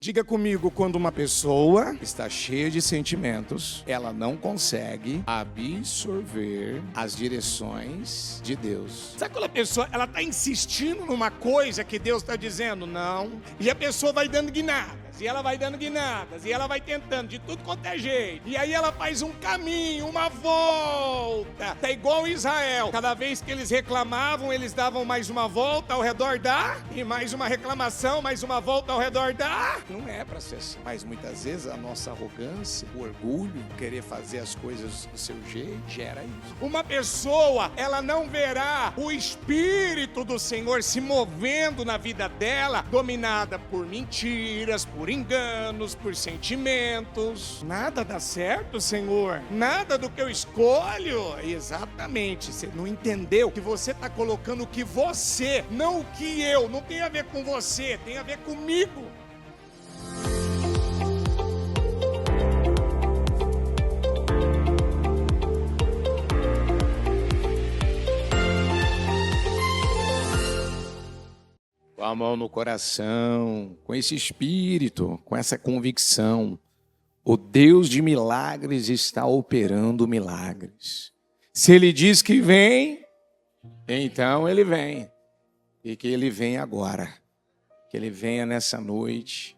Diga comigo, quando uma pessoa está cheia de sentimentos, ela não consegue absorver as direções de Deus. Sabe quando a pessoa está insistindo numa coisa que Deus está dizendo não, e a pessoa vai dando guinadas, e ela vai dando guinadas, e ela vai tentando de tudo quanto é jeito, e aí ela faz um caminho, uma volta. Tá igual Israel, cada vez que eles reclamavam, eles davam mais uma volta ao redor da, e mais uma reclamação, mais uma volta ao redor da. Não é para ser assim. Mas muitas vezes a nossa arrogância, o orgulho, querer fazer as coisas do seu jeito, gera isso. Uma pessoa, ela não verá o Espírito do Senhor se movendo na vida dela, dominada por mentiras, por enganos, por sentimentos. Nada dá certo, Senhor. Nada do que eu escolho. Exatamente. Você não entendeu que você está colocando o que você, não o que eu. Não tem a ver com você, tem a ver comigo. Com a mão no coração, com esse espírito, com essa convicção, o Deus de milagres está operando milagres. Se Ele diz que vem, então Ele vem. E que Ele venha agora. Que Ele venha nessa noite,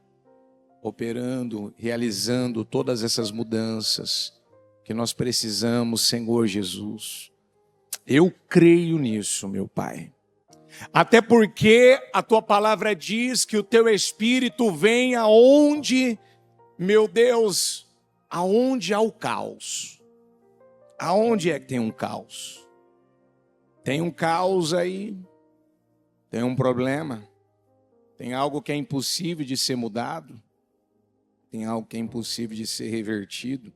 operando, realizando todas essas mudanças que nós precisamos, Senhor Jesus. Eu creio nisso, meu Pai. Até porque a tua palavra diz que o teu Espírito vem aonde, meu Deus, aonde há o caos. Aonde é que tem um caos? Tem um caos aí, tem um problema, tem algo que é impossível de ser mudado, tem algo que é impossível de ser revertido.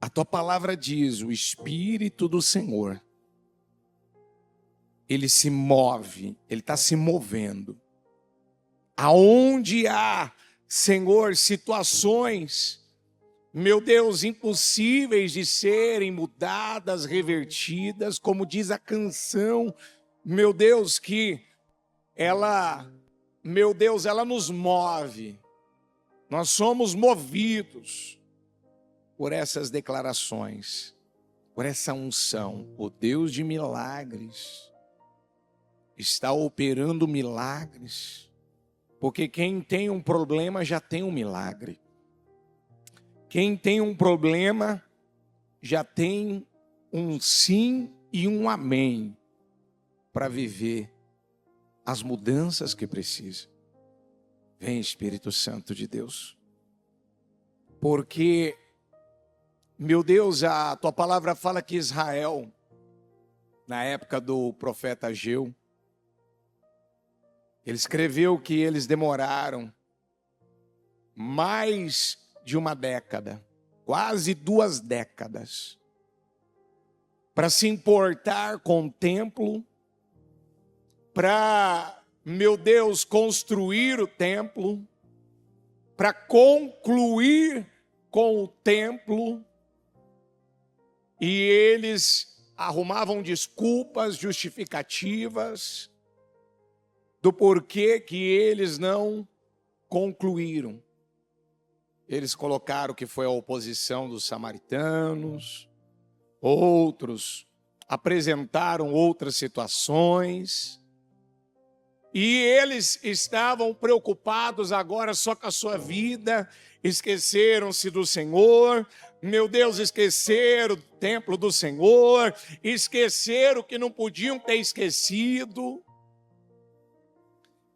A tua palavra diz, o Espírito do Senhor, Ele se move, Ele está se movendo. Aonde há, Senhor, situações, meu Deus, impossíveis de serem mudadas, revertidas, como diz a canção, meu Deus, que ela, meu Deus, ela nos move. Nós somos movidos por essas declarações, por essa unção. O Deus de milagres está operando milagres, porque quem tem um problema já tem um milagre. Quem tem um problema já tem um sim e um amém para viver as mudanças que precisa. Vem, Espírito Santo de Deus. Porque, meu Deus, a tua palavra fala que Israel, na época do profeta Ageu, ele escreveu que eles demoraram mais de uma década, quase 2 décadas, para se importar com o templo, para, meu Deus, construir o templo, para concluir com o templo, e eles arrumavam desculpas, justificativas, do porquê que eles não concluíram. Eles colocaram que foi a oposição dos samaritanos, outros apresentaram outras situações, e eles estavam preocupados agora só com a sua vida, esqueceram-se do Senhor, meu Deus, esqueceram do templo do Senhor, esqueceram que não podiam ter esquecido.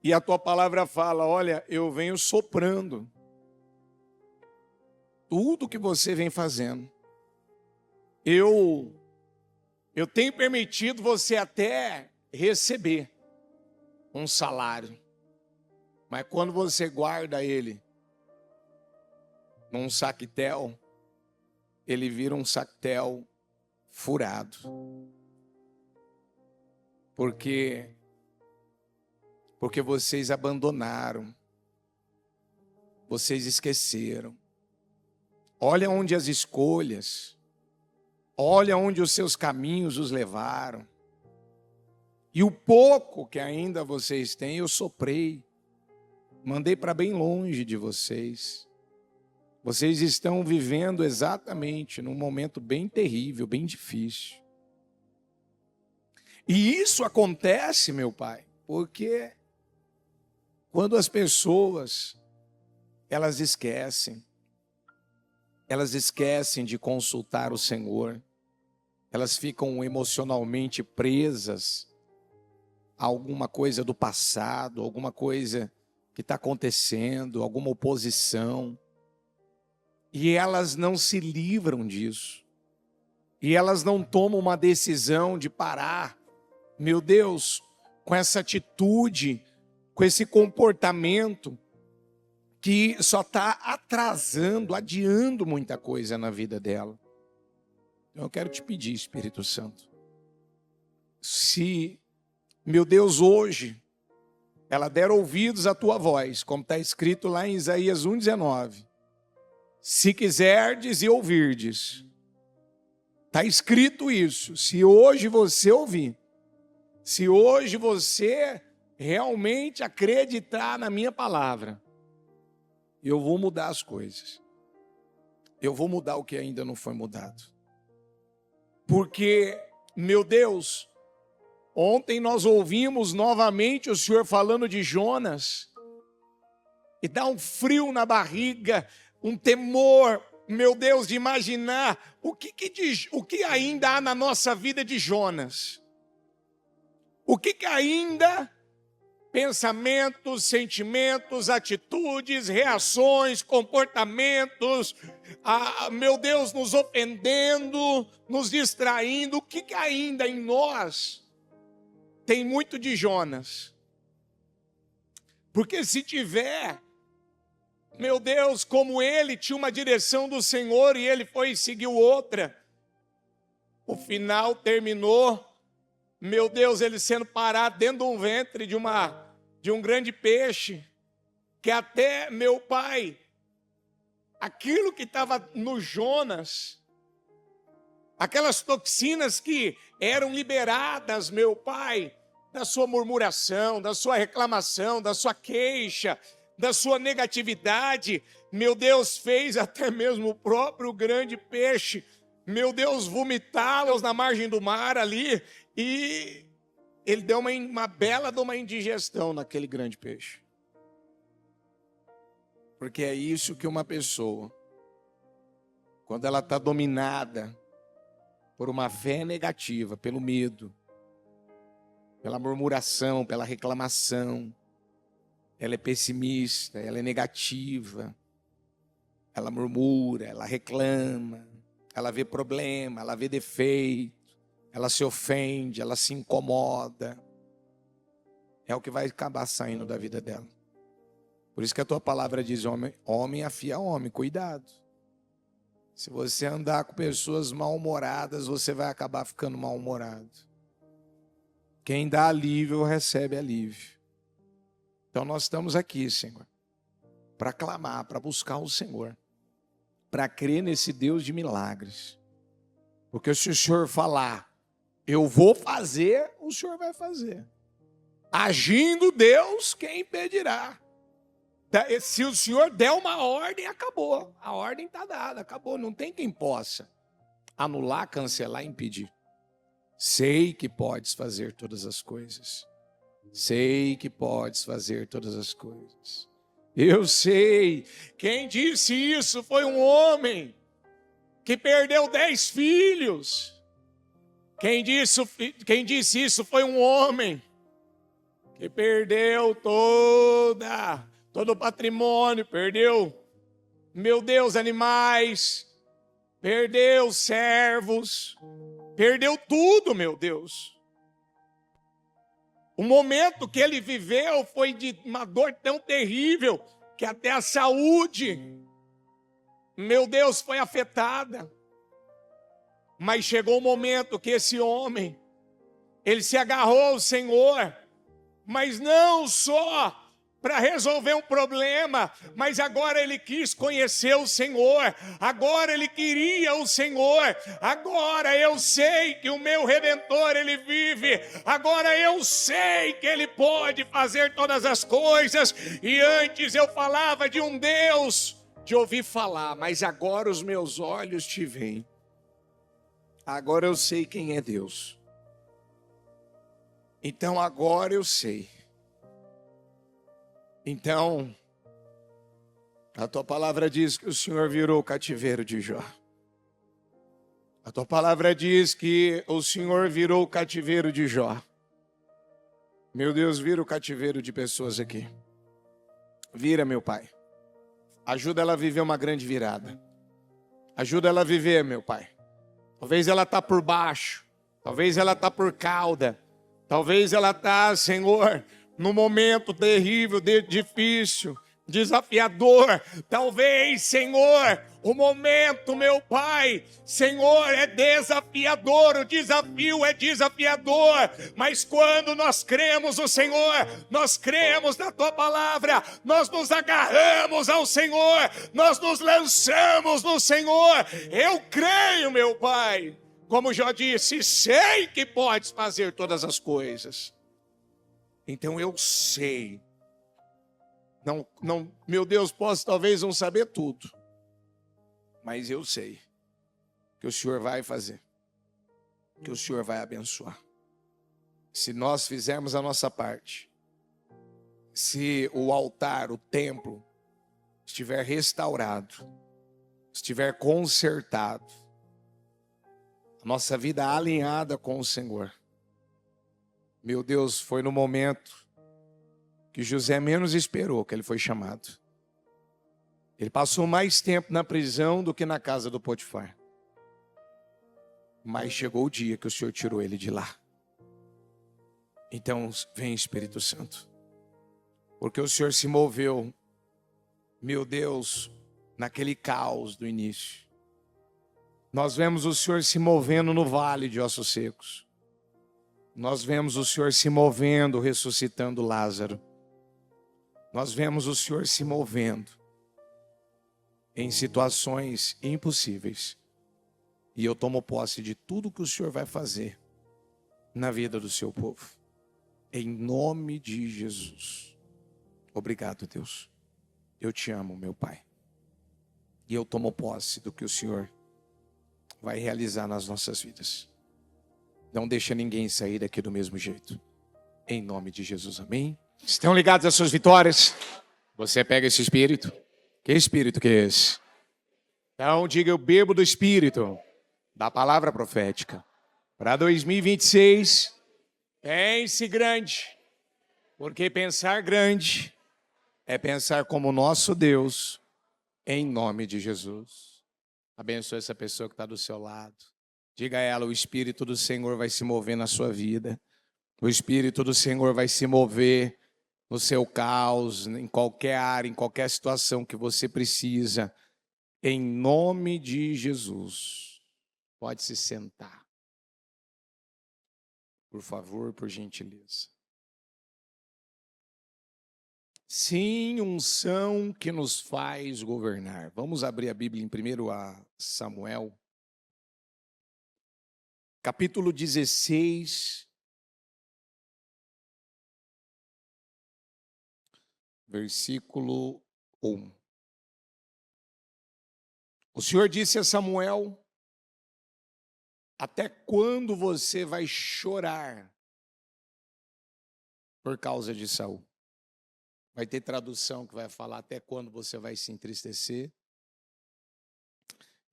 E a tua palavra fala, olha, eu venho soprando tudo que você vem fazendo. Eu tenho permitido você até receber um salário, mas quando você guarda ele num saquetel, ele vira um saquetel furado. Porque vocês abandonaram, vocês esqueceram. Olha onde as escolhas, olha onde os seus caminhos os levaram. E o pouco que ainda vocês têm, eu soprei Mandei para bem longe de vocês. Vocês estão vivendo exatamente num momento bem terrível, bem difícil. E isso acontece, meu Pai, porque quando as pessoas, elas esquecem de consultar o Senhor, elas ficam emocionalmente presas a alguma coisa do passado, alguma coisa que está acontecendo, alguma oposição, e elas não se livram disso, e elas não tomam uma decisão de parar, meu Deus, com essa atitude, com esse comportamento, que só está atrasando, adiando muita coisa na vida dela. Então eu quero te pedir, Espírito Santo, se, meu Deus, hoje, ela der ouvidos à tua voz, como está escrito lá em Isaías 1,19. Se quiserdes e ouvirdes. Está escrito isso. Se hoje você ouvir, se hoje você realmente acreditar na minha palavra, eu vou mudar as coisas. Eu vou mudar o que ainda não foi mudado. Porque, meu Deus, ontem nós ouvimos novamente o Senhor falando de Jonas, e dá um frio na barriga, um temor, meu Deus, de imaginar o que ainda há na nossa vida de Jonas. O que ainda, pensamentos, sentimentos, atitudes, reações, comportamentos, meu Deus, nos ofendendo, nos distraindo, o que ainda em nós tem muito de Jonas. Porque se tiver, meu Deus, como ele tinha uma direção do Senhor e ele foi e seguiu outra, o final terminou, meu Deus, ele sendo parado dentro de um ventre de um grande peixe, que até, meu Pai, aquilo que estava no Jonas, aquelas toxinas que eram liberadas, meu Pai, da sua murmuração, da sua reclamação, da sua queixa, da sua negatividade, meu Deus, fez até mesmo o próprio grande peixe, meu Deus, vomitá-los na margem do mar ali, e ele deu uma bela de uma indigestão naquele grande peixe. Porque é isso que uma pessoa, quando ela está dominada por uma fé negativa, pelo medo, pela murmuração, pela reclamação, ela é pessimista, ela é negativa, ela murmura, ela reclama, ela vê problema, ela vê defeito, ela se ofende, ela se incomoda. É o que vai acabar saindo da vida dela. Por isso que a tua palavra diz, homem afia homem, cuidado. Se você andar com pessoas mal-humoradas, você vai acabar ficando mal-humorado. Quem dá alívio, recebe alívio. Então nós estamos aqui, Senhor, para clamar, para buscar o Senhor, para crer nesse Deus de milagres. Porque se o Senhor falar, eu vou fazer, o Senhor vai fazer. Agindo Deus, quem impedirá? Se o Senhor der uma ordem, acabou. A ordem está dada, acabou. Não tem quem possa anular, cancelar, impedir. Sei que podes fazer todas as coisas. Sei que podes fazer todas as coisas. Eu sei. Quem disse isso foi um homem que perdeu 10 filhos. Quem disse isso foi um homem que perdeu todo o patrimônio, perdeu, meu Deus, animais, perdeu servos, perdeu tudo, meu Deus. O momento que ele viveu foi de uma dor tão terrível que até a saúde, meu Deus, foi afetada. Mas chegou o momento que esse homem, ele se agarrou ao Senhor, mas não só para resolver um problema, mas agora ele quis conhecer o Senhor, agora ele queria o Senhor, agora eu sei que o meu Redentor ele vive, agora eu sei que ele pode fazer todas as coisas, e antes eu falava de um Deus de ouvir falar, mas agora os meus olhos te veem, agora eu sei quem é Deus. Então agora eu sei. Então, a tua palavra diz que o Senhor virou o cativeiro de Jó. A tua palavra diz que o Senhor virou o cativeiro de Jó. Meu Deus, vira o cativeiro de pessoas aqui. Vira, meu Pai. Ajuda ela a viver uma grande virada. Ajuda ela a viver, meu Pai. Talvez ela está por baixo. Talvez ela está por cauda. Talvez ela está, Senhor, num momento terrível, difícil, desafiador. Talvez, Senhor, o momento, meu Pai, Senhor, é desafiador, o desafio é desafiador. Mas quando nós cremos no Senhor, nós cremos na Tua palavra, nós nos agarramos ao Senhor, nós nos lançamos no Senhor. Eu creio, meu Pai. Como Jó disse, sei que podes fazer todas as coisas. Então eu sei. Não, meu Deus, posso talvez não saber tudo. Mas eu sei que o Senhor vai fazer. Que o Senhor vai abençoar. Se nós fizermos a nossa parte. Se o altar, o templo, estiver restaurado. Estiver consertado. Nossa vida alinhada com o Senhor. Meu Deus, foi no momento que José menos esperou que ele foi chamado. Ele passou mais tempo na prisão do que na casa do Potifar. Mas chegou o dia que o Senhor tirou ele de lá. Então, vem Espírito Santo. Porque o Senhor se moveu, meu Deus, naquele caos do início. Nós vemos o Senhor se movendo no vale de ossos secos. Nós vemos o Senhor se movendo, ressuscitando Lázaro. Nós vemos o Senhor se movendo em situações impossíveis. E eu tomo posse de tudo que o Senhor vai fazer na vida do seu povo. Em nome de Jesus. Obrigado, Deus. Eu te amo, meu Pai. E eu tomo posse do que o Senhor vai realizar nas nossas vidas. Não deixa ninguém sair daqui do mesmo jeito. Em nome de Jesus, amém? Estão ligados às suas vitórias? Você pega esse espírito? Que espírito que é esse? Então diga, eu bebo do espírito da palavra profética. Para 2026, pense grande. Porque pensar grande é pensar como nosso Deus, em nome de Jesus. Abençoe essa pessoa que está do seu lado. Diga a ela, o Espírito do Senhor vai se mover na sua vida. O Espírito do Senhor vai se mover no seu caos, em qualquer área, em qualquer situação que você precisa. Em nome de Jesus. Pode se sentar. Por favor, por gentileza. Sim, unção que nos faz governar. Vamos abrir a Bíblia em 1 Samuel, capítulo 16, versículo 1. O Senhor disse a Samuel, até quando você vai chorar por causa de Saul? Vai ter tradução que vai falar até quando você vai se entristecer.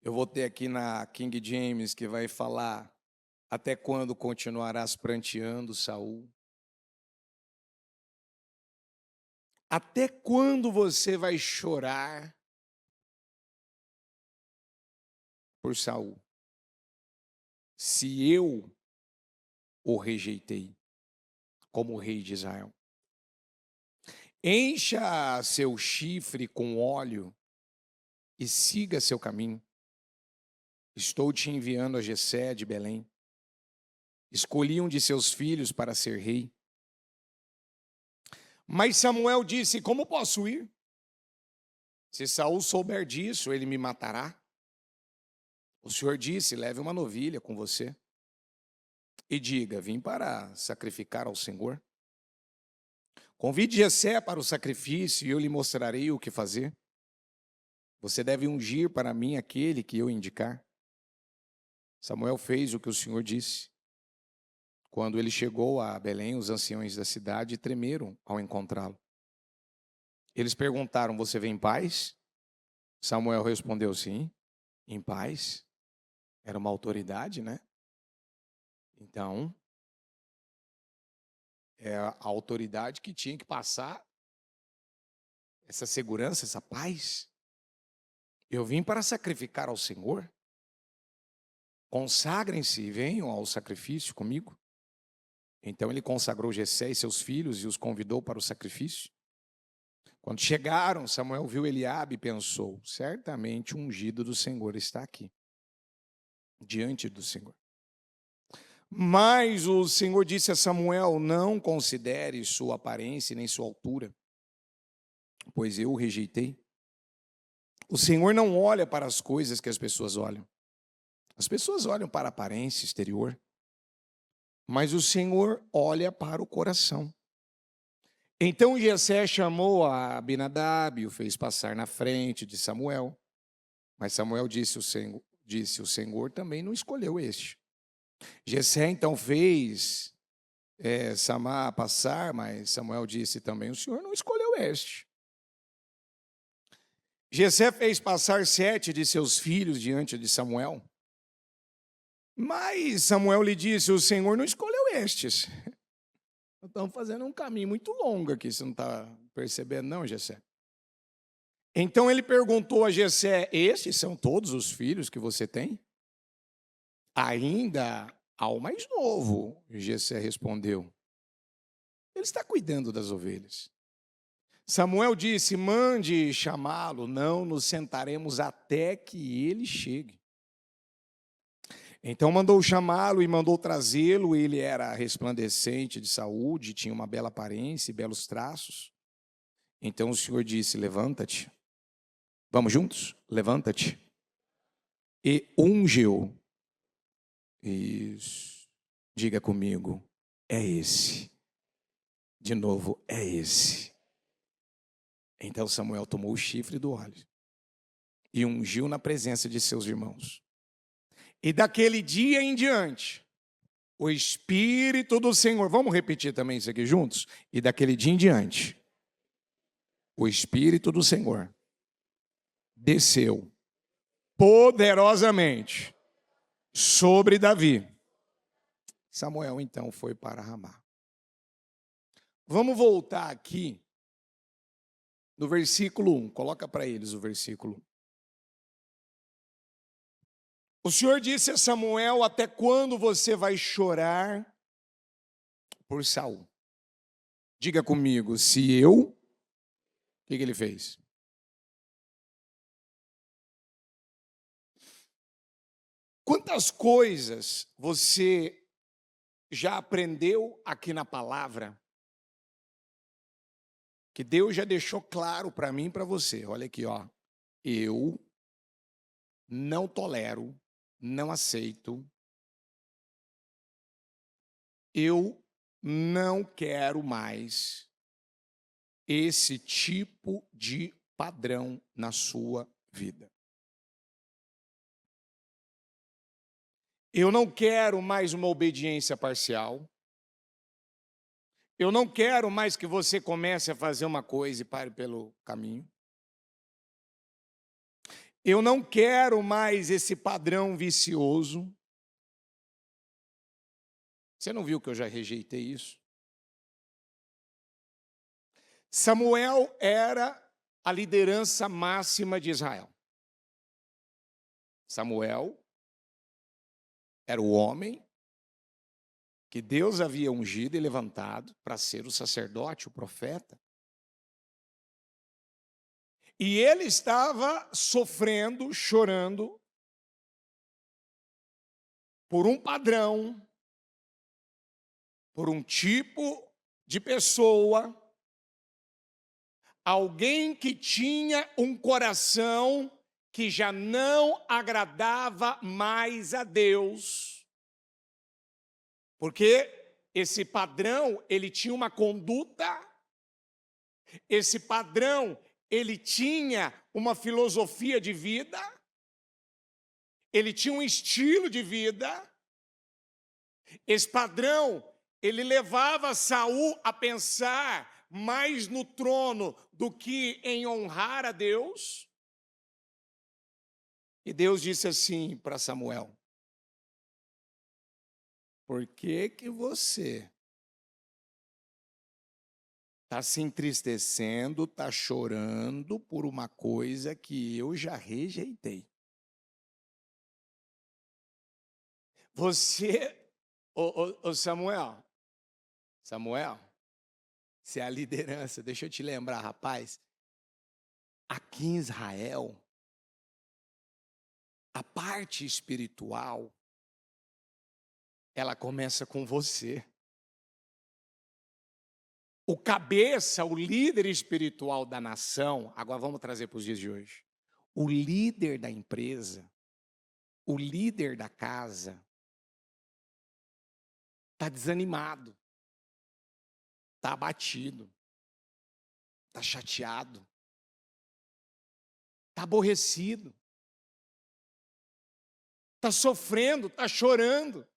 Eu vou ter aqui na King James que vai falar até quando continuarás pranteando, Saul. Até quando você vai chorar por Saul? Se eu o rejeitei como rei de Israel. Encha seu chifre com óleo e siga seu caminho. Estou te enviando a Jessé de Belém. Escolhi um de seus filhos para ser rei. Mas Samuel disse: como posso ir? Se Saul souber disso, ele me matará. O Senhor disse: leve uma novilha com você e diga: vim para sacrificar ao Senhor. Convide Jessé para o sacrifício e eu lhe mostrarei o que fazer. Você deve ungir para mim aquele que eu indicar. Samuel fez o que o Senhor disse. Quando ele chegou a Belém, os anciões da cidade tremeram ao encontrá-lo. Eles perguntaram: você vem em paz? Samuel respondeu: sim, em paz. Era uma autoridade, né? Então, é a autoridade que tinha que passar essa segurança, essa paz. Eu vim para sacrificar ao Senhor. Consagrem-se e venham ao sacrifício comigo. Então ele consagrou Jessé e seus filhos e os convidou para o sacrifício. Quando chegaram, Samuel viu Eliabe e pensou: certamente o ungido do Senhor está aqui, diante do Senhor. Mas o Senhor disse a Samuel: não considere sua aparência nem sua altura, pois eu o rejeitei. O Senhor não olha para as coisas que as pessoas olham. As pessoas olham para a aparência exterior, mas o Senhor olha para o coração. Então Jessé chamou a Abinadab e o fez passar na frente de Samuel. Mas Samuel disse: o Senhor também não escolheu este. Jessé então fez Samá passar, mas Samuel disse também: o Senhor não escolheu este. Jessé fez passar 7 de seus filhos diante de Samuel. Mas Samuel lhe disse: o Senhor não escolheu estes. Estamos fazendo um caminho muito longo aqui, você não está percebendo não, Jessé? Então ele perguntou a Jessé: estes são todos os filhos que você tem? Ainda há o mais novo, Jessé respondeu. Ele está cuidando das ovelhas. Samuel disse: mande chamá-lo, não nos sentaremos até que ele chegue. Então mandou chamá-lo e mandou trazê-lo. Ele era resplandecente de saúde, tinha uma bela aparência e belos traços. Então o Senhor disse: levanta-te. Vamos juntos? Levanta-te. E unge-o. Isso. Diga comigo: é esse. De novo: é esse. Então Samuel tomou o chifre do óleo e ungiu na presença de seus irmãos. E daquele dia em diante, o Espírito do Senhor... Vamos repetir também isso aqui juntos? E daquele dia em diante, o Espírito do Senhor desceu poderosamente sobre Davi. Samuel então foi para Ramá. Vamos voltar aqui no versículo 1. Coloca para eles o versículo 1. O Senhor disse a Samuel: até quando você vai chorar por Saul? Diga comigo: se eu... O que ele fez? Quantas coisas você já aprendeu aqui na palavra que Deus já deixou claro para mim e para você? Olha aqui, ó. Eu não tolero, não aceito, eu não quero mais esse tipo de padrão na sua vida. Eu não quero mais uma obediência parcial. Eu não quero mais que você comece a fazer uma coisa e pare pelo caminho. Eu não quero mais esse padrão vicioso. Você não viu que eu já rejeitei isso? Samuel era a liderança máxima de Israel. Samuel era o homem que Deus havia ungido e levantado para ser o sacerdote, o profeta. E ele estava sofrendo, chorando por um padrão, por um tipo de pessoa Alguém que tinha um coração que já não agradava mais a Deus. Porque esse padrão, ele tinha uma conduta, esse padrão, ele tinha uma filosofia de vida, ele tinha um estilo de vida. Esse padrão, ele levava Saul a pensar mais no trono do que em honrar a Deus. E Deus disse assim para Samuel: por que você está se entristecendo, está chorando por uma coisa que eu já rejeitei? Você, Samuel, se é a liderança, deixa eu te lembrar, rapaz, aqui em Israel, a parte espiritual, ela começa com você. O cabeça, o líder espiritual da nação, agora vamos trazer para os dias de hoje. O líder da empresa, o líder da casa, está desanimado, está abatido, está chateado, está aborrecido, está sofrendo, está chorando.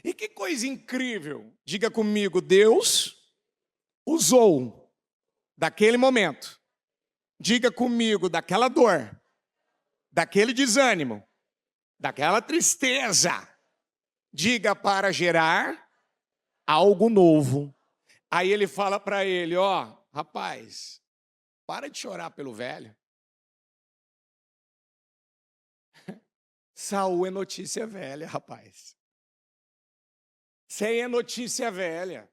E que coisa incrível, diga comigo, Deus usou daquele momento, diga comigo, daquela dor, daquele desânimo, daquela tristeza, diga para gerar algo novo. Aí ele fala para ele, ó, rapaz, para de chorar pelo velho. Saul é notícia velha, rapaz. Isso aí é notícia velha.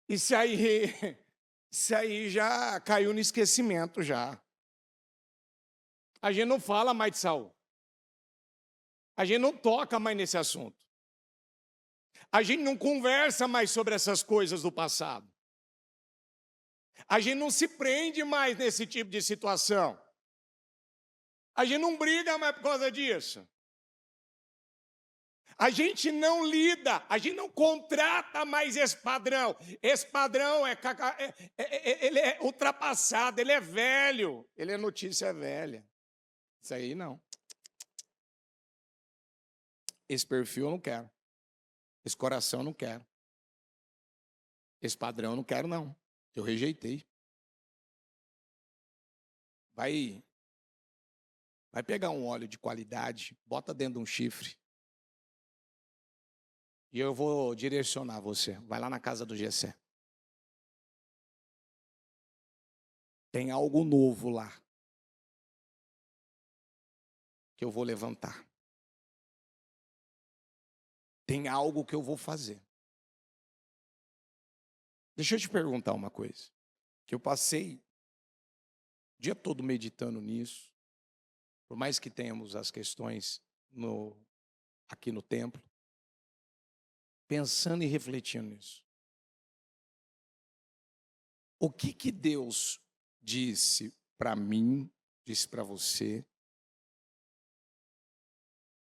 Isso aí já caiu no esquecimento já. A gente não fala mais de Saul. A gente não toca mais nesse assunto. A gente não conversa mais sobre essas coisas do passado. A gente não se prende mais nesse tipo de situação. A gente não briga mais por causa disso. A gente não lida, a gente não contrata mais esse padrão. Esse padrão ele é ultrapassado, ele é velho, ele é notícia velha. Isso aí não. Esse perfil eu não quero. Esse coração eu não quero. Esse padrão eu não quero, não. Eu rejeitei. Vai pegar um óleo de qualidade, bota dentro de um chifre. E eu vou direcionar você. Vai lá na casa do Gessé. Tem algo novo lá que eu vou levantar. Tem algo que eu vou fazer. Deixa eu te perguntar uma coisa. Que eu passei o dia todo meditando nisso. Por mais que tenhamos as questões aqui no templo. Pensando e refletindo nisso. O que Deus disse para mim, disse para você,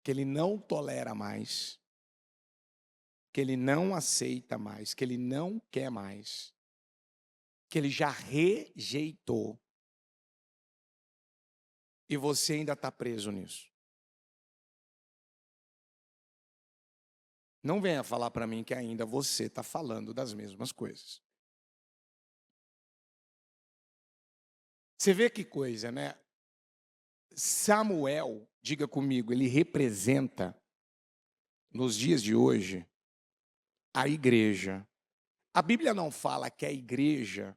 que Ele não tolera mais, que Ele não aceita mais, que Ele não quer mais, que Ele já rejeitou, e você ainda está preso nisso. Não venha falar para mim que ainda você está falando das mesmas coisas. Você vê que coisa, né? Samuel, diga comigo, ele representa, nos dias de hoje, a igreja. A Bíblia não fala que a igreja,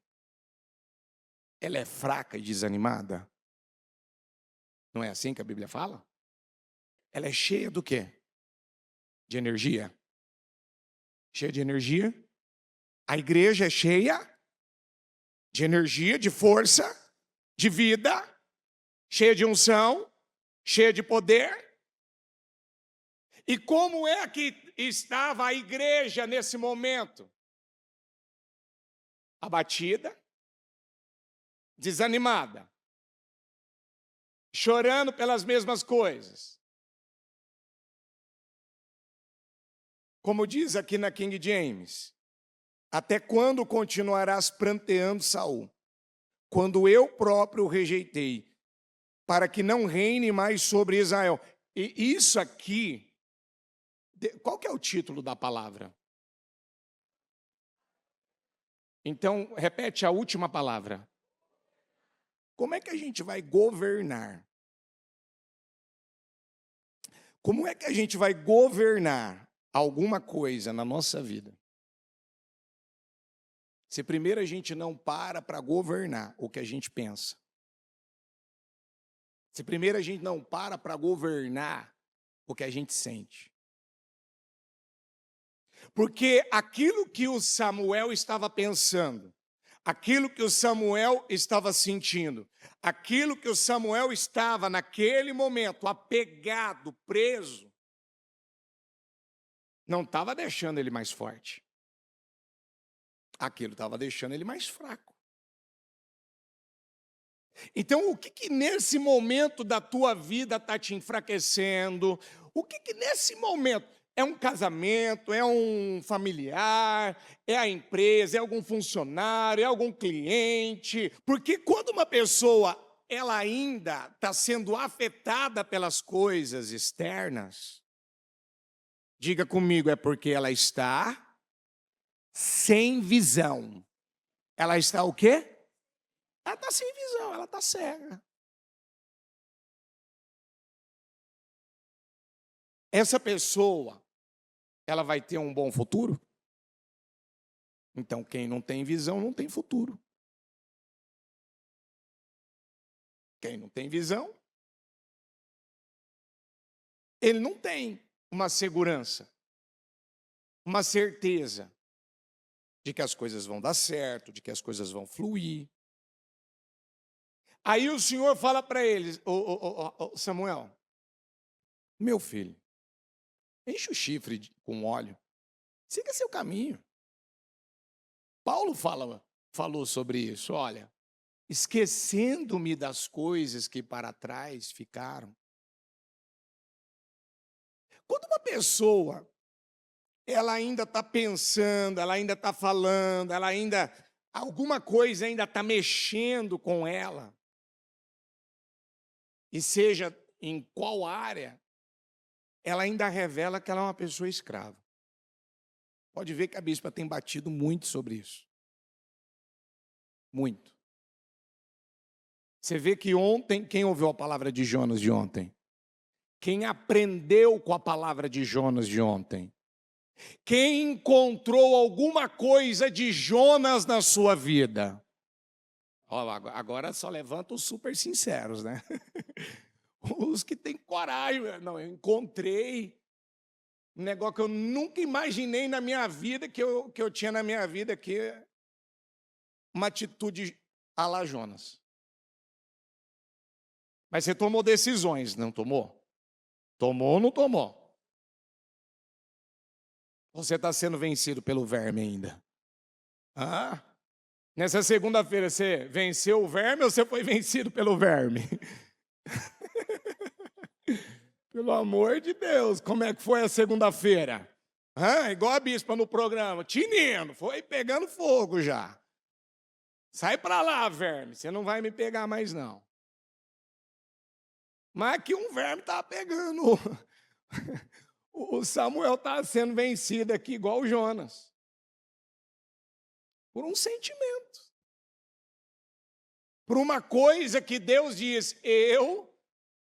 ela é fraca e desanimada? Não é assim que a Bíblia fala? Ela é cheia do quê? De energia. Cheia de energia. A igreja é cheia de energia, de força, de vida, cheia de unção, cheia de poder. E como é que estava a igreja nesse momento? abatida, desanimada, chorando pelas mesmas coisas. Como diz aqui na King James, até quando continuarás pranteando, Saul, quando eu próprio o rejeitei, para que não reine mais sobre Israel? E isso aqui, qual que é o título da palavra? Então, repete a última palavra. Como é que a gente vai governar? Como é que a gente vai governar alguma coisa na nossa vida? Se primeiro a gente não para governar o que a gente pensa. Se primeiro a gente não para governar o que a gente sente. Porque aquilo que o Samuel estava pensando, aquilo que o Samuel estava sentindo, aquilo que o Samuel estava naquele momento apegado, preso, não estava deixando ele mais forte. Aquilo estava deixando ele mais fraco. Então, o que nesse momento da tua vida está te enfraquecendo? O que nesse momento? É um casamento, é um familiar, é a empresa, é algum funcionário, é algum cliente? Porque quando uma pessoa, ela ainda está sendo afetada pelas coisas externas, diga comigo, é porque ela está sem visão. Ela está o quê? Ela está sem visão, ela está cega. Essa pessoa, ela vai ter um bom futuro? Então, quem não tem visão não tem futuro. Quem não tem visão, ele não tem uma segurança, uma certeza de que as coisas vão dar certo, de que as coisas vão fluir. Aí o Senhor fala para eles, Samuel, meu filho, enche o chifre com óleo, siga seu caminho. Paulo falou sobre isso, olha, esquecendo-me das coisas que para trás ficaram. Quando uma pessoa, ela ainda está pensando, ela ainda está falando, alguma coisa ainda está mexendo com ela, e seja em qual área, ela ainda revela que ela é uma pessoa escrava. Pode ver que a bispa tem batido muito sobre isso. Muito. Você vê que ontem, quem ouviu a palavra de Jonas de ontem? Quem aprendeu com a palavra de Jonas de ontem? Quem encontrou alguma coisa de Jonas na sua vida? Agora só levanta os super sinceros, né? Os que têm coragem. Não, eu encontrei um negócio que eu nunca imaginei na minha vida, que eu tinha na minha vida, que é uma atitude à la Jonas. Mas você tomou decisões, não tomou? Tomou ou não tomou? Você está sendo vencido pelo verme ainda? Ah? Nessa segunda-feira você venceu o verme ou você foi vencido pelo verme? Pelo amor de Deus, como é que foi a segunda-feira? Igual a bispa no programa, tinindo, foi pegando fogo já. Sai para lá, verme, você não vai me pegar mais não. Mas aqui um verme está pegando. O Samuel está sendo vencido aqui igual o Jonas. Por um sentimento. Por uma coisa que Deus diz, eu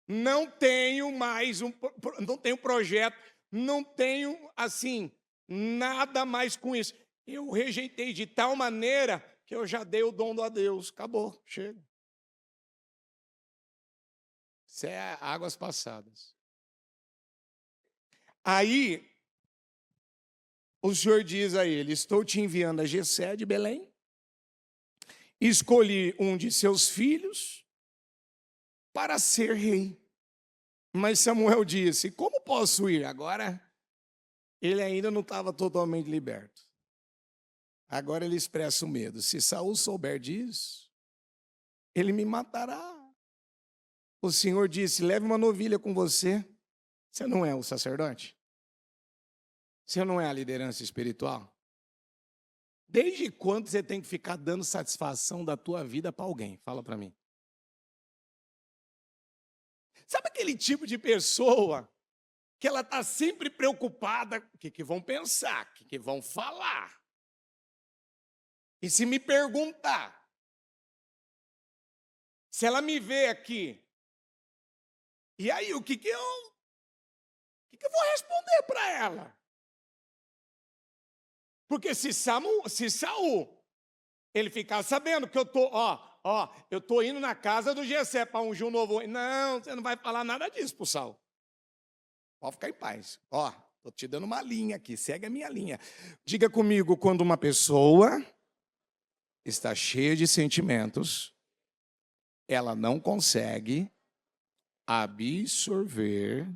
não tenho mais não tenho projeto, não tenho, assim, nada mais com isso. Eu rejeitei de tal maneira que eu já dei o dom a Deus. Acabou, chega. Isso é águas passadas. Aí, o Senhor diz a ele, estou te enviando a Jessé de Belém, escolhi um de seus filhos para ser rei. Mas Samuel disse, como posso ir? Agora, ele ainda não estava totalmente liberto. Agora ele expressa o medo. Se Saul souber disso, ele me matará. O Senhor disse, leve uma novilha com você. Você não é o sacerdote? Você não é a liderança espiritual? Desde quando você tem que ficar dando satisfação da tua vida para alguém? Fala para mim. Sabe aquele tipo de pessoa que ela está sempre preocupada com o que vão pensar, o que vão falar? E se me perguntar, se ela me vê aqui, e aí o que eu vou responder para ela? Porque se Saul, ele ficar sabendo que eu tô indo na casa do Jessé para ungir um novo. Não, você não vai falar nada disso pro Saul. Pode ficar em paz. Tô te dando uma linha aqui, segue a minha linha. Diga comigo, quando uma pessoa está cheia de sentimentos, ela não consegue absorver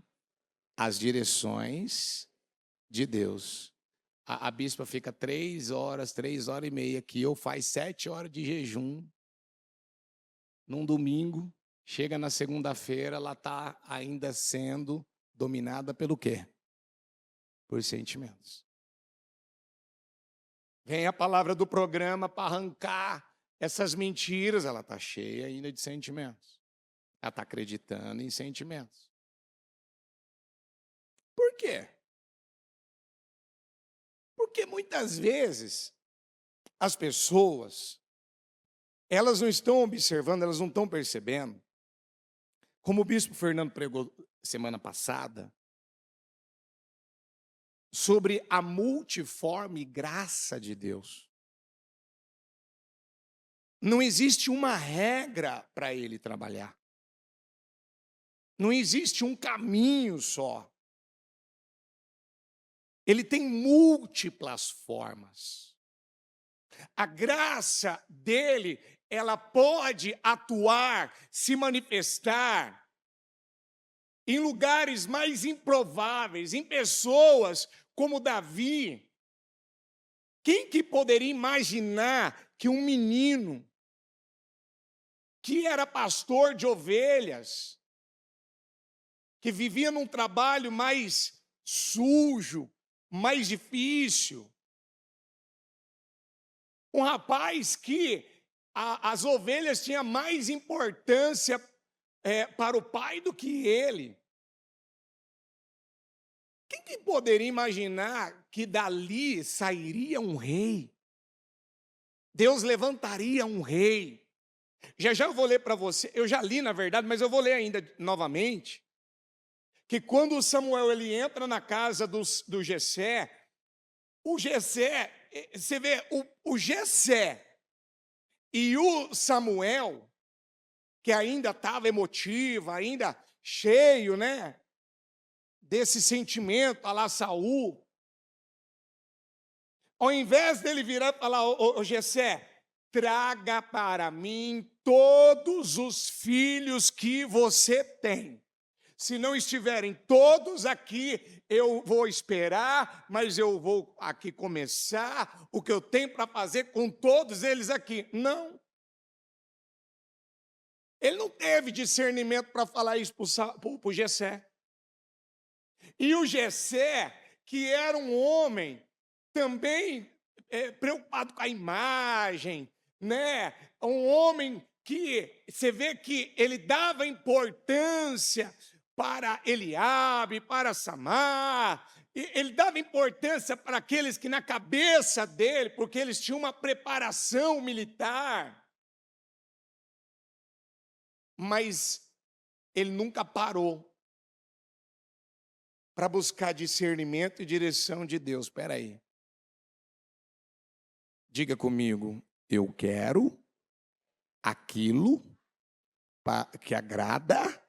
as direções de Deus. A bispa fica 3 horas e meia aqui, ou faz 7 horas de jejum num domingo, chega na segunda-feira, ela está ainda sendo dominada pelo quê? Por sentimentos. Vem a palavra do programa para arrancar essas mentiras, ela está cheia ainda de sentimentos. Ela está acreditando em sentimentos. Por quê? Porque muitas vezes as pessoas, elas não estão observando, elas não estão percebendo, como o bispo Fernando pregou semana passada, sobre a multiforme graça de Deus. Não existe uma regra para ele trabalhar. Não existe um caminho só. Ele tem múltiplas formas. A graça dele, ela pode atuar, se manifestar em lugares mais improváveis, em pessoas como Davi. Quem que poderia imaginar que um menino que era pastor de ovelhas, que vivia num trabalho mais sujo, mais difícil, um rapaz que as ovelhas tinham mais importância para o pai do que ele. Quem que poderia imaginar que dali sairia um rei? Deus levantaria um rei. Já eu vou ler para você, eu já li na verdade, mas eu vou ler ainda novamente, que quando Samuel ele entra na casa do Jessé, o Jessé, você vê, o Jessé e o Samuel, que ainda estava emotivo, ainda cheio, né, desse sentimento, a lá Saul, ao invés dele virar e falar, ô Jessé, traga para mim todos os filhos que você tem. Se não estiverem todos aqui, eu vou esperar, mas eu vou aqui começar o que eu tenho para fazer com todos eles aqui. Não. Ele não teve discernimento para falar isso para o Jessé. E o Jessé, que era um homem também preocupado com a imagem, né? Um homem que você vê que ele dava importância para Eliabe, para Samar, ele dava importância para aqueles que na cabeça dele, porque eles tinham uma preparação militar, mas ele nunca parou para buscar discernimento e direção de Deus. Espera aí. Diga comigo, eu quero aquilo que agrada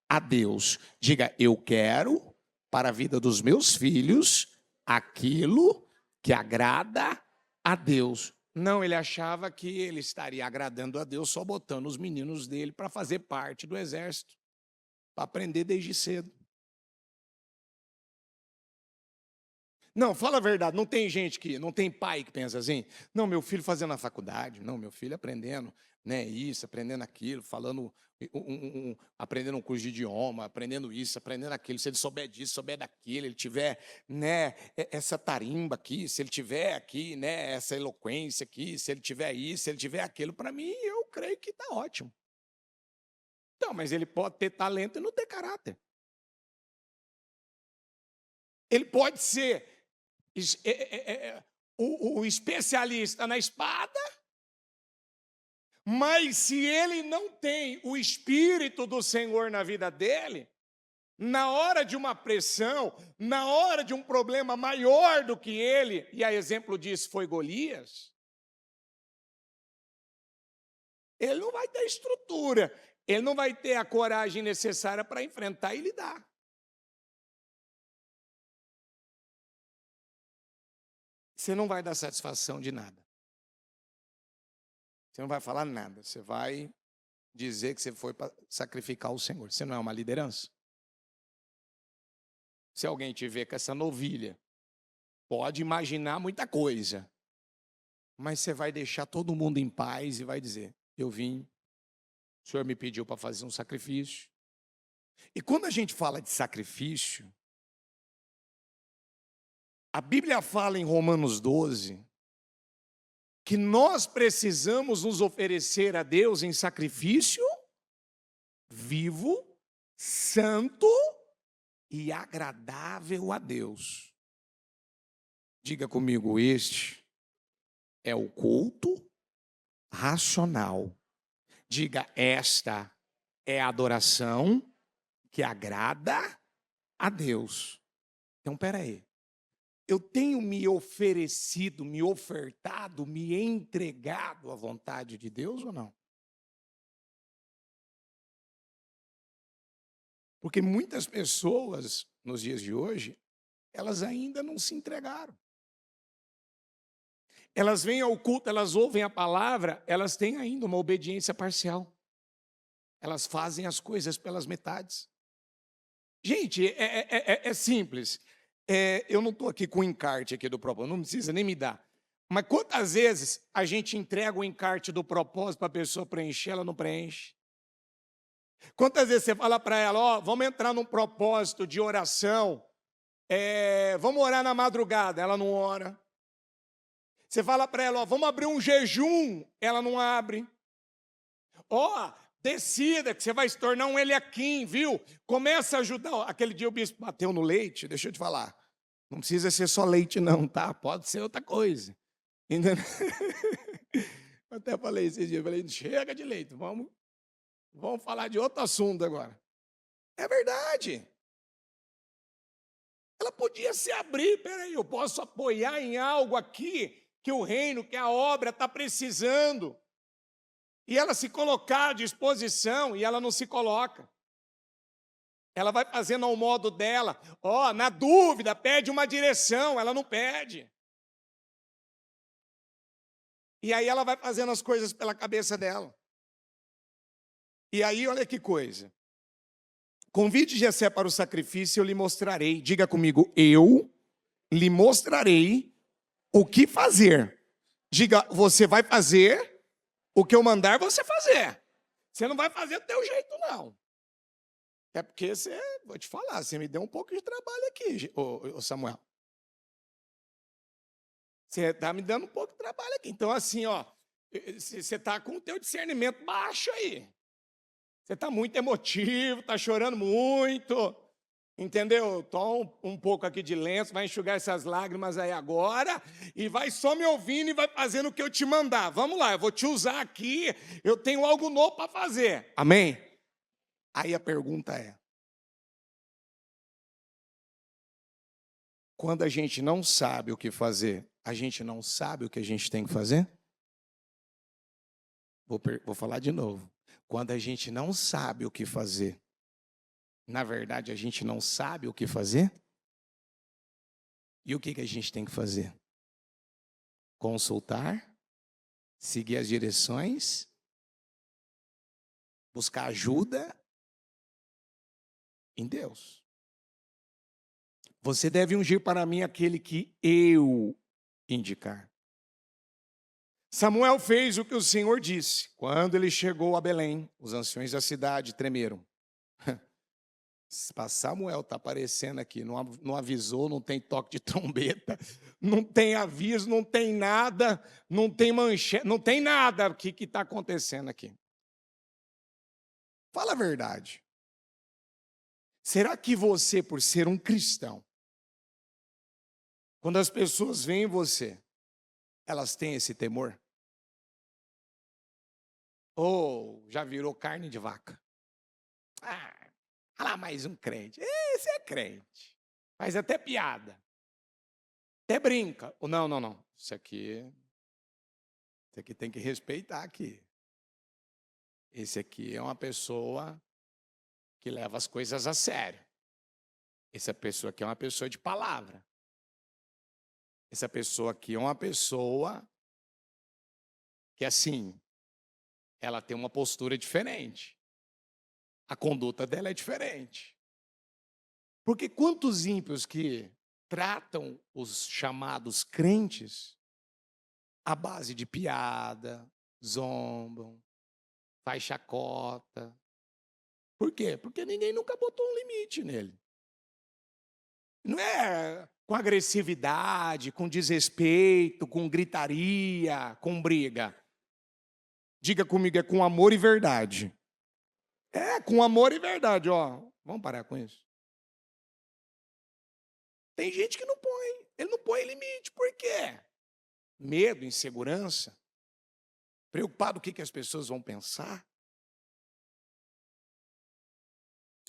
a Deus. Diga, eu quero para a vida dos meus filhos aquilo que agrada a Deus. Não, ele achava que ele estaria agradando a Deus só botando os meninos dele para fazer parte do exército, para aprender desde cedo. Não, fala a verdade, não tem gente que, não tem pai que pensa assim, não, meu filho fazendo a faculdade, não, meu filho aprendendo, né, isso, aprendendo aquilo, falando, aprendendo um curso de idioma, aprendendo isso, aprendendo aquilo, se ele souber disso, souber daquilo, ele tiver, né, essa tarimba aqui, se ele tiver aqui, né, essa eloquência aqui, se ele tiver isso, se ele tiver aquilo, para mim, eu creio que está ótimo. Então, mas ele pode ter talento e não ter caráter. Ele pode ser o especialista na espada, mas se ele não tem o Espírito do Senhor na vida dele, na hora de uma pressão, na hora de um problema maior do que ele, e a exemplo disso foi Golias, ele não vai ter estrutura, ele não vai ter a coragem necessária para enfrentar e lidar. Você não vai dar satisfação de nada. Você não vai falar nada. Você vai dizer que você foi para sacrificar o Senhor. Você não é uma liderança? Se alguém te vê com essa novilha, pode imaginar muita coisa. Mas você vai deixar todo mundo em paz e vai dizer, eu vim, o Senhor me pediu para fazer um sacrifício. E quando a gente fala de sacrifício, a Bíblia fala em Romanos 12, que nós precisamos nos oferecer a Deus em sacrifício vivo, santo e agradável a Deus. Diga comigo, este é o culto racional. Diga, esta é a adoração que agrada a Deus. Então, peraí. Eu tenho me oferecido, me ofertado, me entregado à vontade de Deus ou não? Porque muitas pessoas, nos dias de hoje, elas ainda não se entregaram. Elas vêm ao culto, elas ouvem a palavra, elas têm ainda uma obediência parcial. Elas fazem as coisas pelas metades. Gente, é simples. Eu não estou aqui com o encarte aqui do propósito, não precisa nem me dar. Mas quantas vezes a gente entrega o encarte do propósito para a pessoa preencher, ela não preenche? Quantas vezes você fala para ela, ó, vamos entrar num propósito de oração, vamos orar na madrugada, ela não ora. Você fala para ela, ó, vamos abrir um jejum, ela não abre. Ó, decida que você vai se tornar um Eliaquim, viu? Começa a ajudar. Ó, aquele dia o bispo bateu no leite, deixa eu te falar. Não precisa ser só leite não, tá? Pode ser outra coisa. Entendeu? Eu até falei esses dias, falei, chega de leite, vamos falar de outro assunto agora. É verdade. Ela podia se abrir, peraí, eu posso apoiar em algo aqui que o reino, que a obra está precisando. E ela se colocar à disposição, e ela não se coloca. Ela vai fazendo ao modo dela. Ó, na dúvida, pede uma direção, ela não pede. E aí ela vai fazendo as coisas pela cabeça dela. E aí, olha que coisa. Convide Jessé para o sacrifício, eu lhe mostrarei. Diga comigo, eu lhe mostrarei o que fazer. Diga, você vai fazer o que eu mandar você fazer. Você não vai fazer do teu jeito, não. É porque vou te falar, você me deu um pouco de trabalho aqui, ô Samuel. Você está me dando um pouco de trabalho aqui. Então, assim, ó, você está com o teu discernimento baixo aí. Você está muito emotivo, está chorando muito, entendeu? Toma um pouco aqui de lenço, vai enxugar essas lágrimas aí agora e vai só me ouvindo e vai fazendo o que eu te mandar. Vamos lá, eu vou te usar aqui, eu tenho algo novo para fazer. Amém? Aí a pergunta é, quando a gente não sabe o que fazer, a gente não sabe o que a gente tem que fazer? Vou falar de novo. Quando a gente não sabe o que fazer, na verdade a gente não sabe o que fazer? E o que a gente tem que fazer? Consultar, seguir as direções, buscar ajuda em Deus. Você deve ungir para mim aquele que eu indicar. Samuel fez o que o Senhor disse. Quando ele chegou a Belém, os anciões da cidade tremeram. Samuel está aparecendo aqui, não avisou, não tem toque de trombeta, não tem aviso, não tem nada, não tem manchete, não tem nada. O que está acontecendo aqui? Fala a verdade. Será que você, por ser um cristão, quando as pessoas veem você, elas têm esse temor? Ou já virou carne de vaca? Ah, olha lá mais um crente. Esse é crente. Faz até piada. Até brinca. Ou não. Isso aqui tem que respeitar aqui. Esse aqui é uma pessoa que leva as coisas a sério. Essa pessoa aqui é uma pessoa de palavra. Essa pessoa aqui é uma pessoa que, assim, ela tem uma postura diferente. A conduta dela é diferente. Porque quantos ímpios que tratam os chamados crentes à base de piada, zombam, faz chacota. Por quê? Porque ninguém nunca botou um limite nele. Não é com agressividade, com desrespeito, com gritaria, com briga. Diga comigo, é com amor e verdade. É, com amor e verdade, ó. Vamos parar com isso. Tem gente que não põe. Ele não põe limite. Por quê? Medo, insegurança. Preocupado com o que as pessoas vão pensar.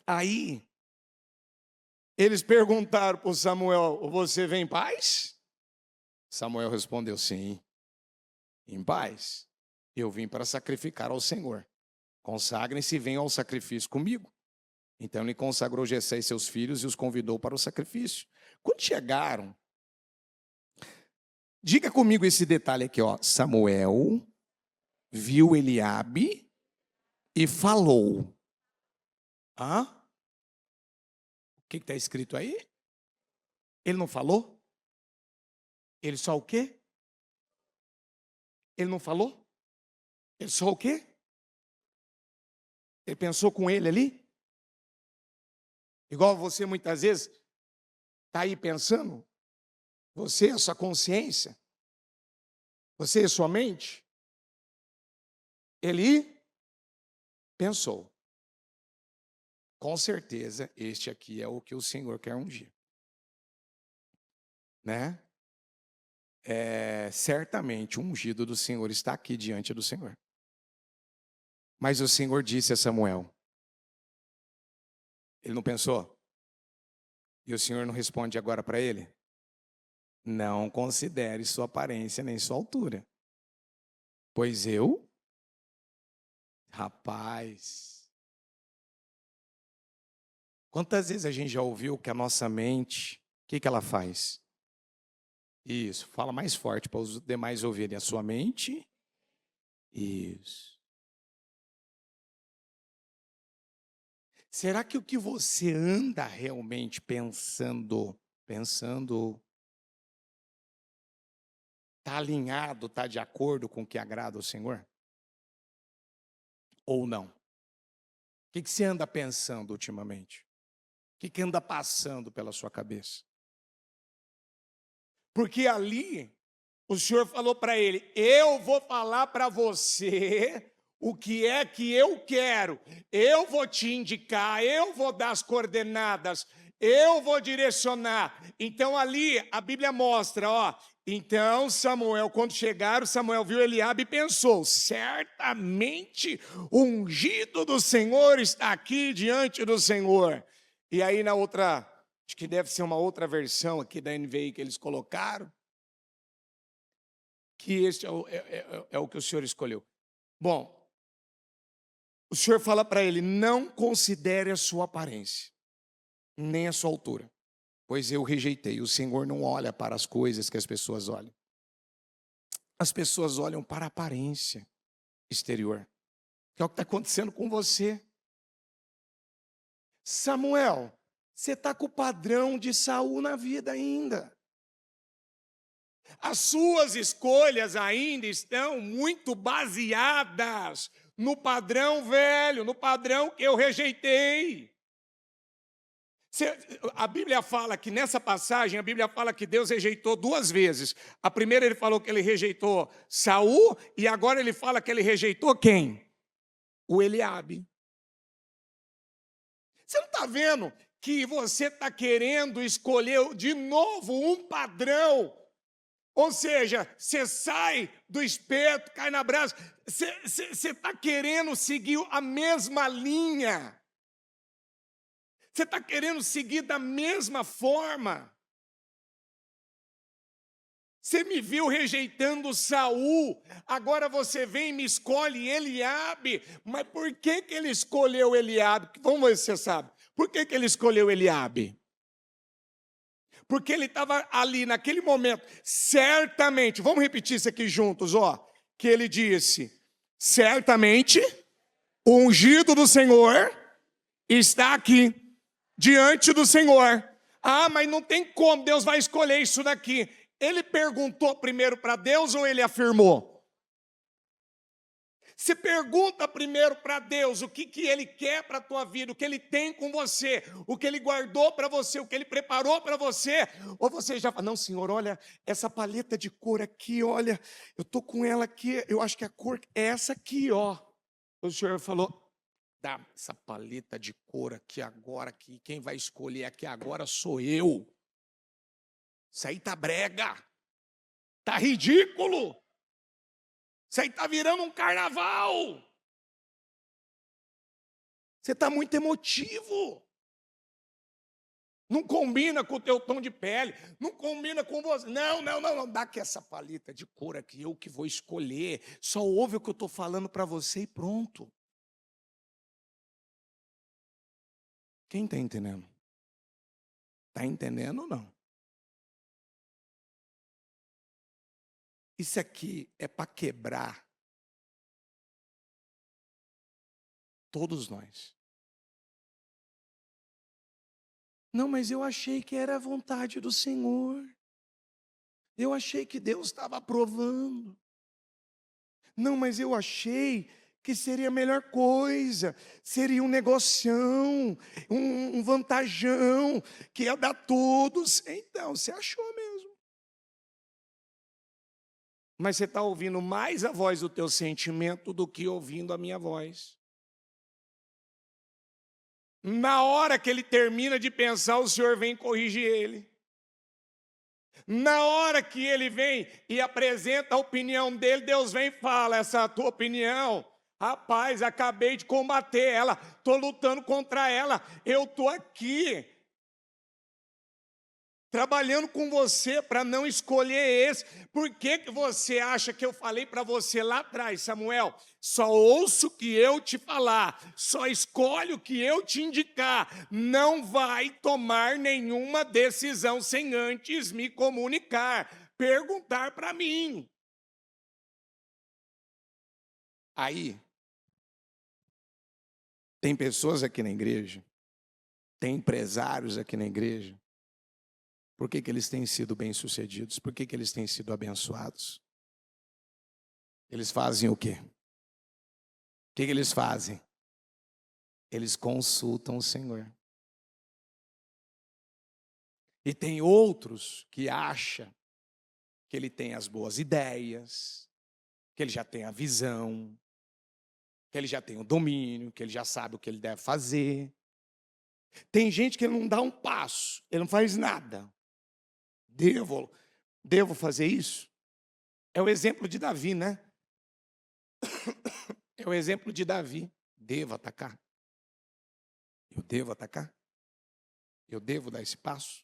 Aí, eles perguntaram para Samuel, você vem em paz? Samuel respondeu, sim, em paz. Eu vim para sacrificar ao Senhor. Consagrem-se e venham ao sacrifício comigo. Então ele consagrou Jessé e seus filhos e os convidou para o sacrifício. Quando chegaram, diga comigo esse detalhe aqui, ó. Samuel viu Eliabe e falou. Hã? O que está escrito aí? Ele não falou? Ele só o quê? Ele não falou? Ele só o quê? Ele pensou com ele ali? Igual você muitas vezes está aí pensando, você, a sua consciência, você e a sua mente, ele pensou. Com certeza, este aqui é o que o Senhor quer ungir. Né? Certamente, o ungido do Senhor está aqui diante do Senhor. Mas o Senhor disse a Samuel, ele não pensou? E o Senhor não responde agora para ele? Não considere sua aparência nem sua altura. Pois eu, rapaz, quantas vezes a gente já ouviu que a nossa mente, o que ela faz? Isso, fala mais forte para os demais ouvirem. A sua mente, isso. Será que o que você anda realmente pensando, está alinhado, está de acordo com o que agrada ao Senhor? Ou não? O que você anda pensando ultimamente? O que anda passando pela sua cabeça? Porque ali, o Senhor falou para ele, eu vou falar para você o que é que eu quero. Eu vou te indicar, eu vou dar as coordenadas, eu vou direcionar. Então ali, a Bíblia mostra, ó. Então Samuel, quando chegaram, Samuel viu Eliabe e pensou, certamente o ungido do Senhor está aqui diante do Senhor. E aí na outra, acho que deve ser uma outra versão aqui da NVI que eles colocaram, que este é o que o Senhor escolheu. Bom, o Senhor fala para ele, não considere a sua aparência, nem a sua altura, pois eu rejeitei. O Senhor não olha para as coisas que as pessoas olham. As pessoas olham para a aparência exterior, que é o que está acontecendo com você. Samuel, Você está com o padrão de Saul na vida ainda. As suas escolhas ainda estão muito baseadas no padrão velho, no padrão que eu rejeitei. A Bíblia fala que nessa passagem, a Bíblia fala que Deus rejeitou 2 vezes. A primeira ele falou que ele rejeitou Saul, e agora ele fala que ele rejeitou quem? O Eliabe. Você não está vendo que você está querendo escolher de novo um padrão? Ou seja, você sai do espeto, cai na brasa, você está querendo seguir a mesma linha. Você está querendo seguir da mesma forma. Você me viu rejeitando Saul, agora você vem e me escolhe Eliabe. Mas por que ele escolheu Eliabe? Vamos ver se você sabe. Por que ele escolheu Eliabe? Porque ele estava ali naquele momento, certamente, vamos repetir isso aqui juntos, ó. Que ele disse, certamente, o ungido do Senhor está aqui, diante do Senhor. Ah, mas não tem como, Deus vai escolher isso daqui. Ele perguntou primeiro para Deus ou ele afirmou? Você pergunta primeiro para Deus o que Ele quer para a tua vida, o que Ele tem com você, o que Ele guardou para você, o que Ele preparou para você. Ou você já fala, não, Senhor, olha, essa paleta de cor aqui, olha, eu estou com ela aqui, eu acho que a cor é essa aqui, ó. O Senhor falou, dá essa paleta de cor aqui agora, aqui, quem vai escolher aqui agora sou eu. Isso aí tá brega, tá ridículo. Isso aí está virando um carnaval. Você está muito emotivo. Não combina com o teu tom de pele. Não combina com você. Não. Dá aqui essa paleta de cor aqui, eu que vou escolher. Só ouve o que eu estou falando para você e pronto. Quem está entendendo? Está entendendo ou não? Isso aqui é para quebrar todos nós. Não, mas eu achei que era a vontade do Senhor. Eu achei que Deus estava aprovando. Não, mas eu achei que seria a melhor coisa. Seria um negocião, um vantajão, que ia dar todos. Então, você achou mesmo. Mas você está ouvindo mais a voz do teu sentimento do que ouvindo a minha voz. Na hora que ele termina de pensar, o Senhor vem corrigir ele. Na hora que ele vem e apresenta a opinião dele, Deus vem e fala, essa tua opinião, rapaz, acabei de combater ela, estou lutando contra ela, eu estou aqui trabalhando com você para não escolher esse. Por que você acha que eu falei para você lá atrás, Samuel? Só ouço o que eu te falar, só escolhe o que eu te indicar. Não vai tomar nenhuma decisão sem antes me comunicar, perguntar para mim. Aí, tem pessoas aqui na igreja, tem empresários aqui na igreja. Por que eles têm sido bem-sucedidos? Por que eles têm sido abençoados? Eles fazem o quê? O que eles fazem? Eles consultam o Senhor. E tem outros que acham que ele tem as boas ideias, que ele já tem a visão, que ele já tem o domínio, que ele já sabe o que ele deve fazer. Tem gente que ele não dá um passo, ele não faz nada. Devo fazer isso? É o exemplo de Davi, né? É o exemplo de Davi. Devo atacar? Eu devo atacar? Eu devo dar esse passo?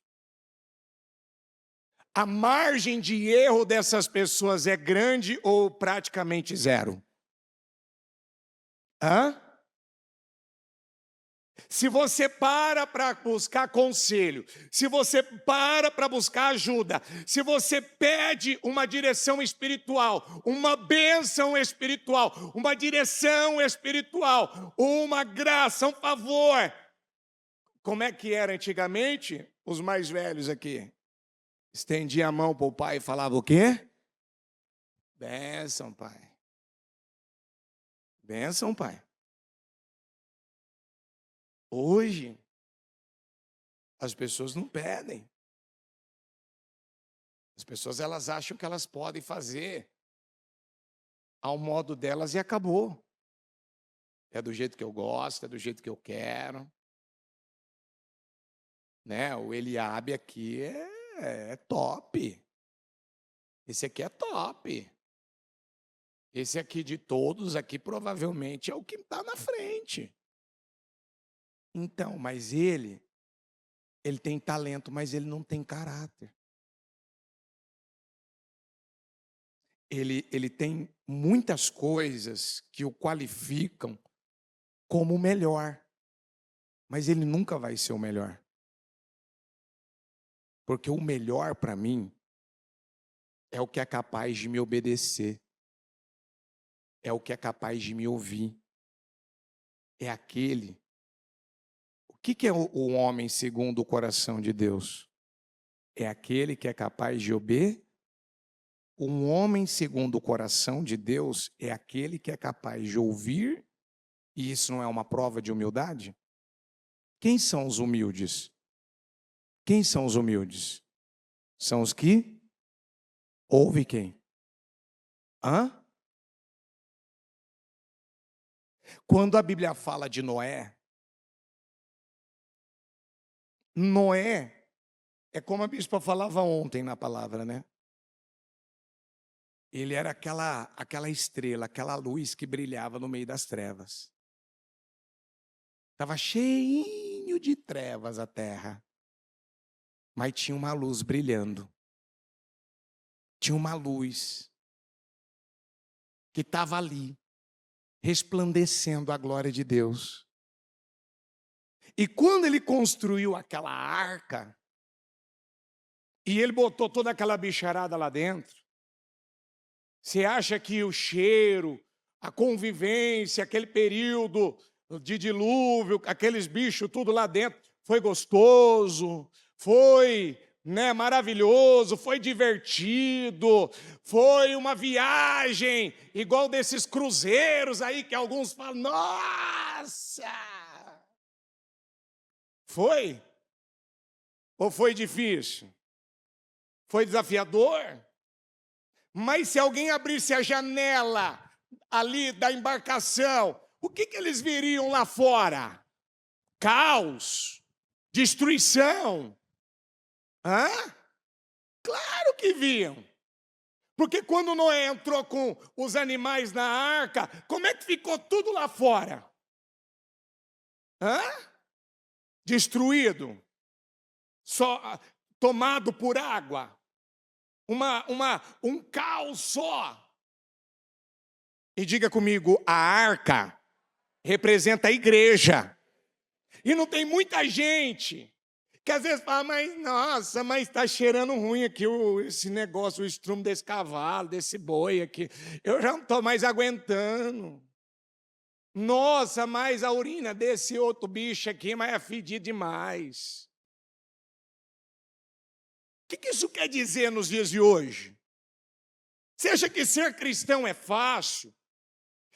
A margem de erro dessas pessoas é grande ou praticamente zero? Se você para buscar conselho, se você para buscar ajuda, se você pede uma direção espiritual, uma bênção espiritual, uma direção espiritual, uma graça, um favor, Como é que era antigamente? Os mais velhos aqui estendiam a mão para o pai e falavam o quê? Bênção, pai. Bênção, pai. Hoje, as pessoas não pedem. As pessoas, elas acham que elas podem fazer ao modo delas e acabou. É do jeito que eu gosto, é do jeito que eu quero. Né? O Eliabe aqui é top. Esse aqui é top. Esse aqui de todos aqui provavelmente é o que está na frente. Então, mas ele tem talento, mas ele não tem caráter. Ele tem muitas coisas que o qualificam como o melhor, mas ele nunca vai ser o melhor. Porque o melhor para mim é o que é capaz de me obedecer, é o que é capaz de me ouvir, é aquele. O que é o homem segundo o coração de Deus? É aquele que é capaz de obedecer. Um homem segundo o coração de Deus é aquele que é capaz de ouvir, e isso não é uma prova de humildade? Quem são os humildes? Quem são os humildes? São os que ouvem quem? Hã? Quando a Bíblia fala de Noé, Noé é como a bispa falava ontem na palavra, né? Ele era aquela estrela, aquela luz que brilhava no meio das trevas. Estava cheinho de trevas a terra, mas tinha uma luz brilhando. Tinha uma luz que estava ali, resplandecendo a glória de Deus. E quando ele construiu aquela arca, e ele botou toda aquela bicharada lá dentro, você acha que o cheiro, a convivência, aquele período de dilúvio, aqueles bichos tudo lá dentro, foi gostoso, foi, né, maravilhoso, foi divertido, foi uma viagem igual desses cruzeiros aí que alguns falam, nossa! Foi? Ou foi difícil? Foi desafiador? Mas se alguém abrisse a janela ali da embarcação, o que eles viriam lá fora? Caos, destruição. Hã? Claro que viam. Porque quando Noé entrou com os animais na arca, como é que ficou tudo lá fora? Hã? Destruído. Só tomado por água. Um caos só. E diga comigo, a arca representa a igreja. E não tem muita gente que às vezes fala, mas nossa, mas está cheirando ruim aqui esse negócio, o estrume desse cavalo, desse boi aqui. Eu já não estou mais aguentando. Nossa, mas a urina desse outro bicho aqui, mas é fedido demais. O que isso quer dizer nos dias de hoje? Você acha que ser cristão é fácil?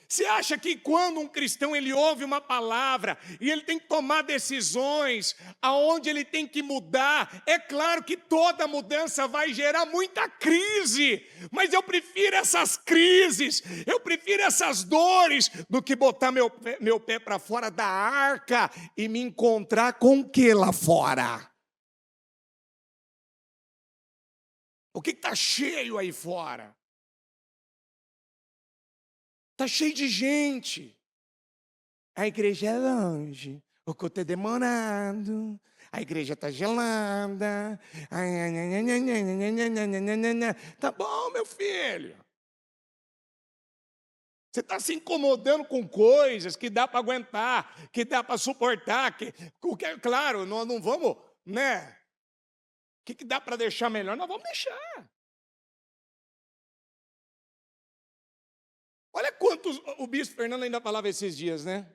Você acha que quando um cristão ele ouve uma palavra e ele tem que tomar decisões aonde ele tem que mudar, é claro que toda mudança vai gerar muita crise, mas eu prefiro essas crises, eu prefiro essas dores do que botar meu pé para fora da arca e me encontrar com o que lá fora? O que está cheio aí fora? Está cheio de gente. A igreja é longe, o culto é demorado, a igreja está gelada. Tá bom, meu filho. Você está se incomodando com coisas que dá para aguentar, que dá para suportar. Claro, nós não vamos, né? O que dá para deixar melhor? Nós vamos deixar. Olha quantos o bispo Fernando ainda falava esses dias, né?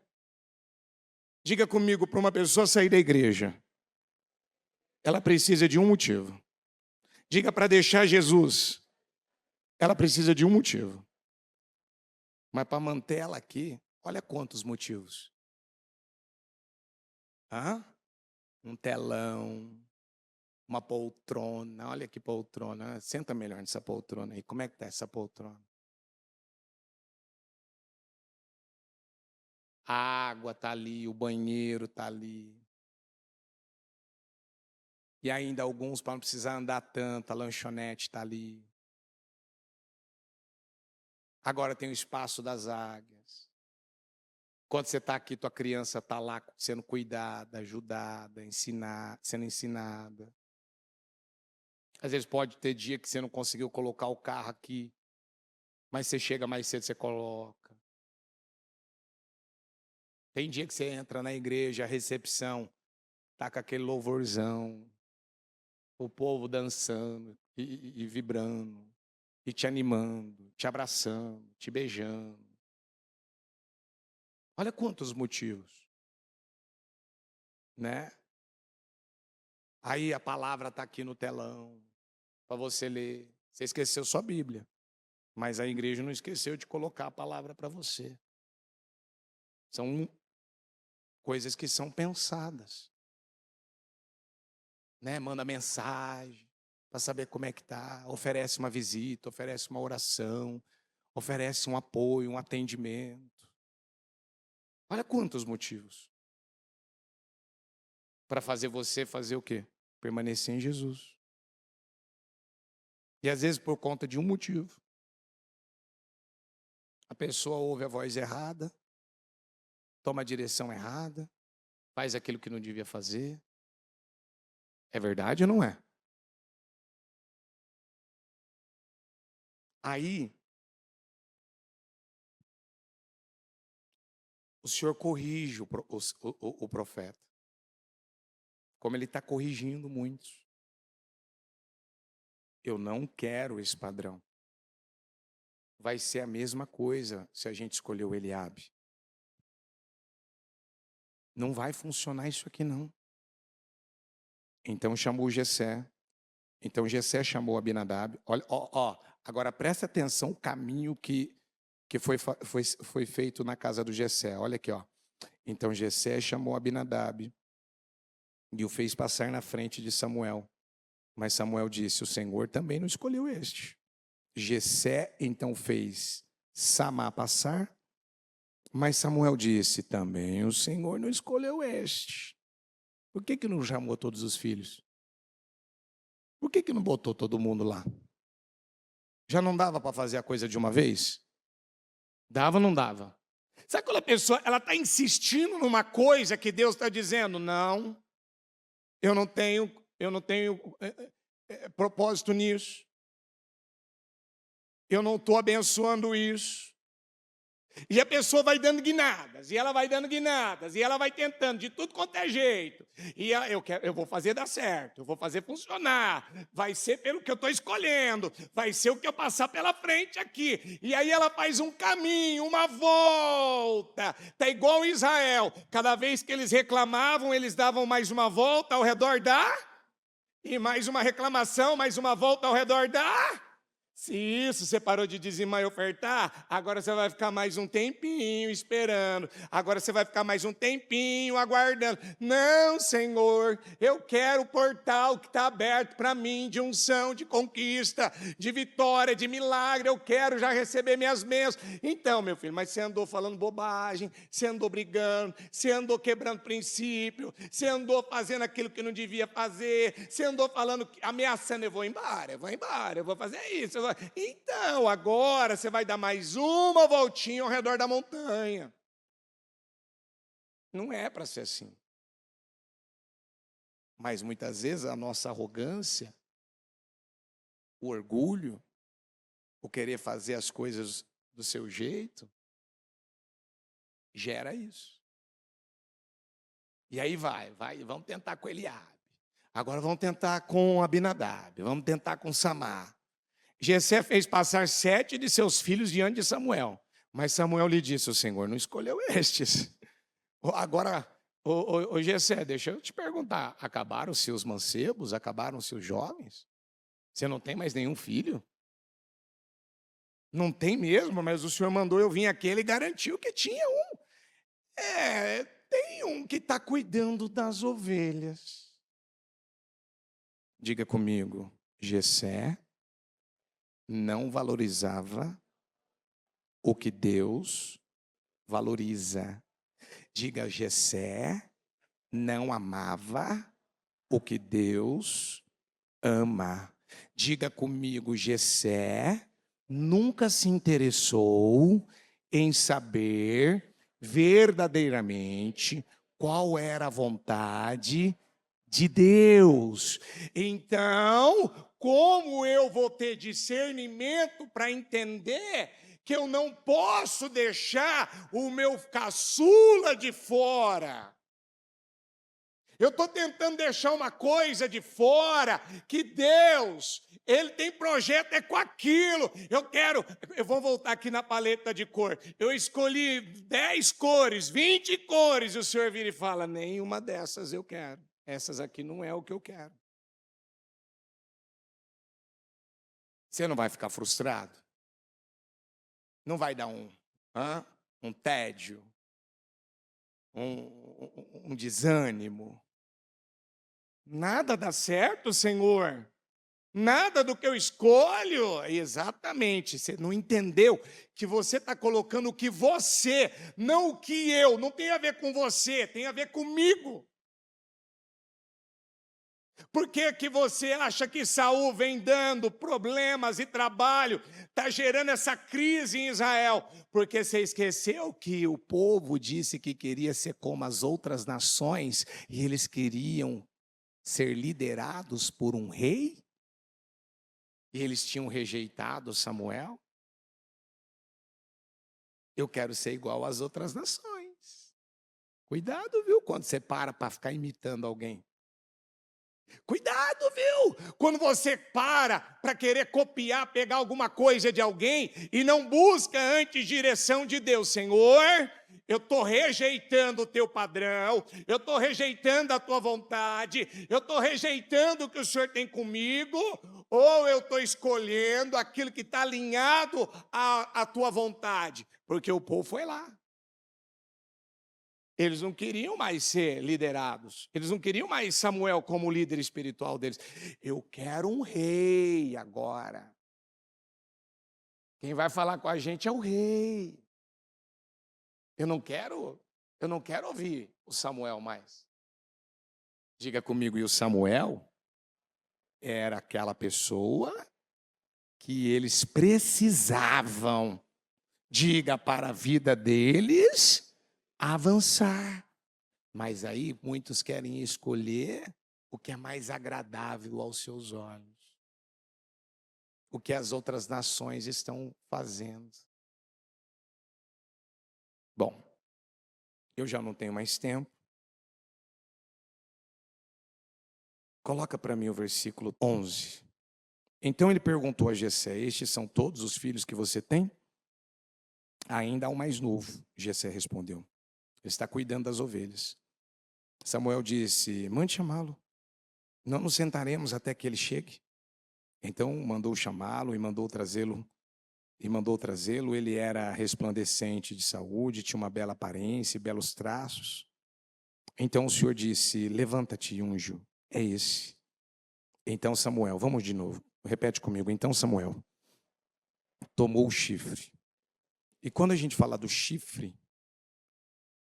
Diga comigo, para uma pessoa sair da igreja, ela precisa de um motivo. Diga, para deixar Jesus, ela precisa de um motivo. Mas para manter ela aqui, olha quantos motivos. Um telão, uma poltrona. Olha que poltrona. Senta melhor nessa poltrona aí. Como é que está essa poltrona? A água está ali, o banheiro está ali. E ainda alguns, para não precisar andar tanto, a lanchonete está ali. Agora tem o espaço das águias. Quando você está aqui, tua criança está lá sendo cuidada, ajudada, sendo ensinada. Às vezes pode ter dia que você não conseguiu colocar o carro aqui, mas você chega mais cedo, você coloca. Tem dia que você entra na igreja, a recepção, tá com aquele louvorzão, o povo dançando e vibrando, e te animando, te abraçando, te beijando. Olha quantos motivos, né? Aí a palavra está aqui no telão, para você ler. Você esqueceu sua Bíblia, mas a igreja não esqueceu de colocar a palavra para você. São coisas que são pensadas, né? Manda mensagem para saber como é que está, oferece uma visita, oferece uma oração, oferece um apoio, um atendimento. Olha quantos motivos para fazer você fazer o quê? Permanecer em Jesus. E às vezes por conta de um motivo, a pessoa ouve a voz errada, toma a direção errada, faz aquilo que não devia fazer. É verdade ou não é? Aí, o Senhor corrige o profeta, como ele está corrigindo muitos. Eu não quero esse padrão. Vai ser a mesma coisa se a gente escolher o Eliabe. Não vai funcionar isso aqui, não. Então chamou o Jessé. Então Jessé chamou Abinadab. Olha, agora presta atenção o caminho que foi feito na casa do Jessé. Olha aqui, ó. Então Jessé chamou Abinadab e o fez passar na frente de Samuel. Mas Samuel disse, o Senhor também não escolheu este. Jessé então fez Samá passar, mas Samuel disse, também o Senhor não escolheu este. Por que não chamou todos os filhos? Por que não botou todo mundo lá? Já não dava para fazer a coisa de uma vez? Dava ou não dava? Sabe quando a pessoa está insistindo numa coisa que Deus está dizendo? Não, eu não tenho propósito nisso. Eu não estou abençoando isso. E a pessoa vai dando guinadas, e ela vai dando guinadas, e ela vai tentando de tudo quanto é jeito. E eu vou fazer dar certo, eu vou fazer funcionar, vai ser pelo que eu estou escolhendo, vai ser o que eu passar pela frente aqui. E aí ela faz um caminho, uma volta. Está igual Israel, cada vez que eles reclamavam, eles davam mais uma volta ao redor e mais uma reclamação, mais uma volta ao redor Se isso, você parou de dizimar e ofertar, agora você vai ficar mais um tempinho esperando. Agora você vai ficar mais um tempinho aguardando. Não, Senhor, eu quero o portal que está aberto para mim, de unção, de conquista, de vitória, de milagre. Eu quero já receber minhas bênçãos. Então, meu filho, mas você andou falando bobagem, você andou brigando, você andou quebrando princípio, você andou fazendo aquilo que não devia fazer, você andou falando, ameaçando, eu vou embora, eu vou fazer isso, Então, agora você vai dar mais uma voltinha ao redor da montanha. Não é para ser assim. Mas muitas vezes a nossa arrogância, o orgulho, o querer fazer as coisas do seu jeito, gera isso. E aí vamos tentar com Eliabe. Agora vamos tentar com Abinadab, vamos tentar com Samá. Jessé fez passar 7 de seus filhos diante de Samuel. Mas Samuel lhe disse, o Senhor não escolheu estes. Agora, Ô Gessé, deixa eu te perguntar. Acabaram os seus mancebos? Acabaram os seus jovens? Você não tem mais nenhum filho? Não tem mesmo, mas o senhor mandou eu vir aqui, ele garantiu que tinha um. Tem um que está cuidando das ovelhas. Diga comigo, Gessé não valorizava o que Deus valoriza. Diga, Gessé não amava o que Deus ama. Diga comigo, Gessé nunca se interessou em saber verdadeiramente qual era a vontade de Deus. Então, como eu vou ter discernimento para entender que eu não posso deixar o meu caçula de fora? Eu estou tentando deixar uma coisa de fora, que Deus, Ele tem projeto com aquilo. Eu vou voltar aqui na paleta de cor. Eu escolhi 10 cores, 20 cores, e o Senhor vira e fala, nenhuma dessas eu quero. Essas aqui não é o que eu quero. Você não vai ficar frustrado? Não vai dar um tédio, um desânimo? Nada dá certo, Senhor. Nada do que eu escolho. Exatamente. Você não entendeu que você está colocando o que você, não o que eu. Não tem a ver com você, tem a ver comigo. Por que você acha que Saul vem dando problemas e trabalho, está gerando essa crise em Israel? Porque você esqueceu que o povo disse que queria ser como as outras nações e eles queriam ser liderados por um rei? E eles tinham rejeitado Samuel? Eu quero ser igual às outras nações. Cuidado, viu, quando você para ficar imitando alguém. Cuidado, viu? Quando você para querer copiar, pegar alguma coisa de alguém e não busca antes direção de Deus. Senhor, eu estou rejeitando o teu padrão, eu estou rejeitando a tua vontade, eu estou rejeitando o que o Senhor tem comigo, ou eu estou escolhendo aquilo que está alinhado à tua vontade, porque o povo foi lá. Eles não queriam mais ser liderados. Eles não queriam mais Samuel como líder espiritual deles. Eu quero um rei agora. Quem vai falar com a gente é o rei. Eu não quero ouvir o Samuel mais. Diga comigo, e o Samuel era aquela pessoa que eles precisavam. Diga, para a vida deles avançar. Mas aí muitos querem escolher o que é mais agradável aos seus olhos. O que as outras nações estão fazendo. Bom, eu já não tenho mais tempo. Coloca para mim o versículo 11. Então ele perguntou a Jessé, estes são todos os filhos que você tem? Ainda há o mais novo, Jessé respondeu. Ele está cuidando das ovelhas. Samuel disse, mande chamá-lo. Não nos sentaremos até que ele chegue. Então mandou chamá-lo e mandou trazê-lo. Ele era resplandecente de saúde, tinha uma bela aparência e belos traços. Então o Senhor disse, levanta-te e unge-o. É esse. Então Samuel, vamos de novo, repete comigo. Então Samuel tomou o chifre. E quando a gente fala do chifre,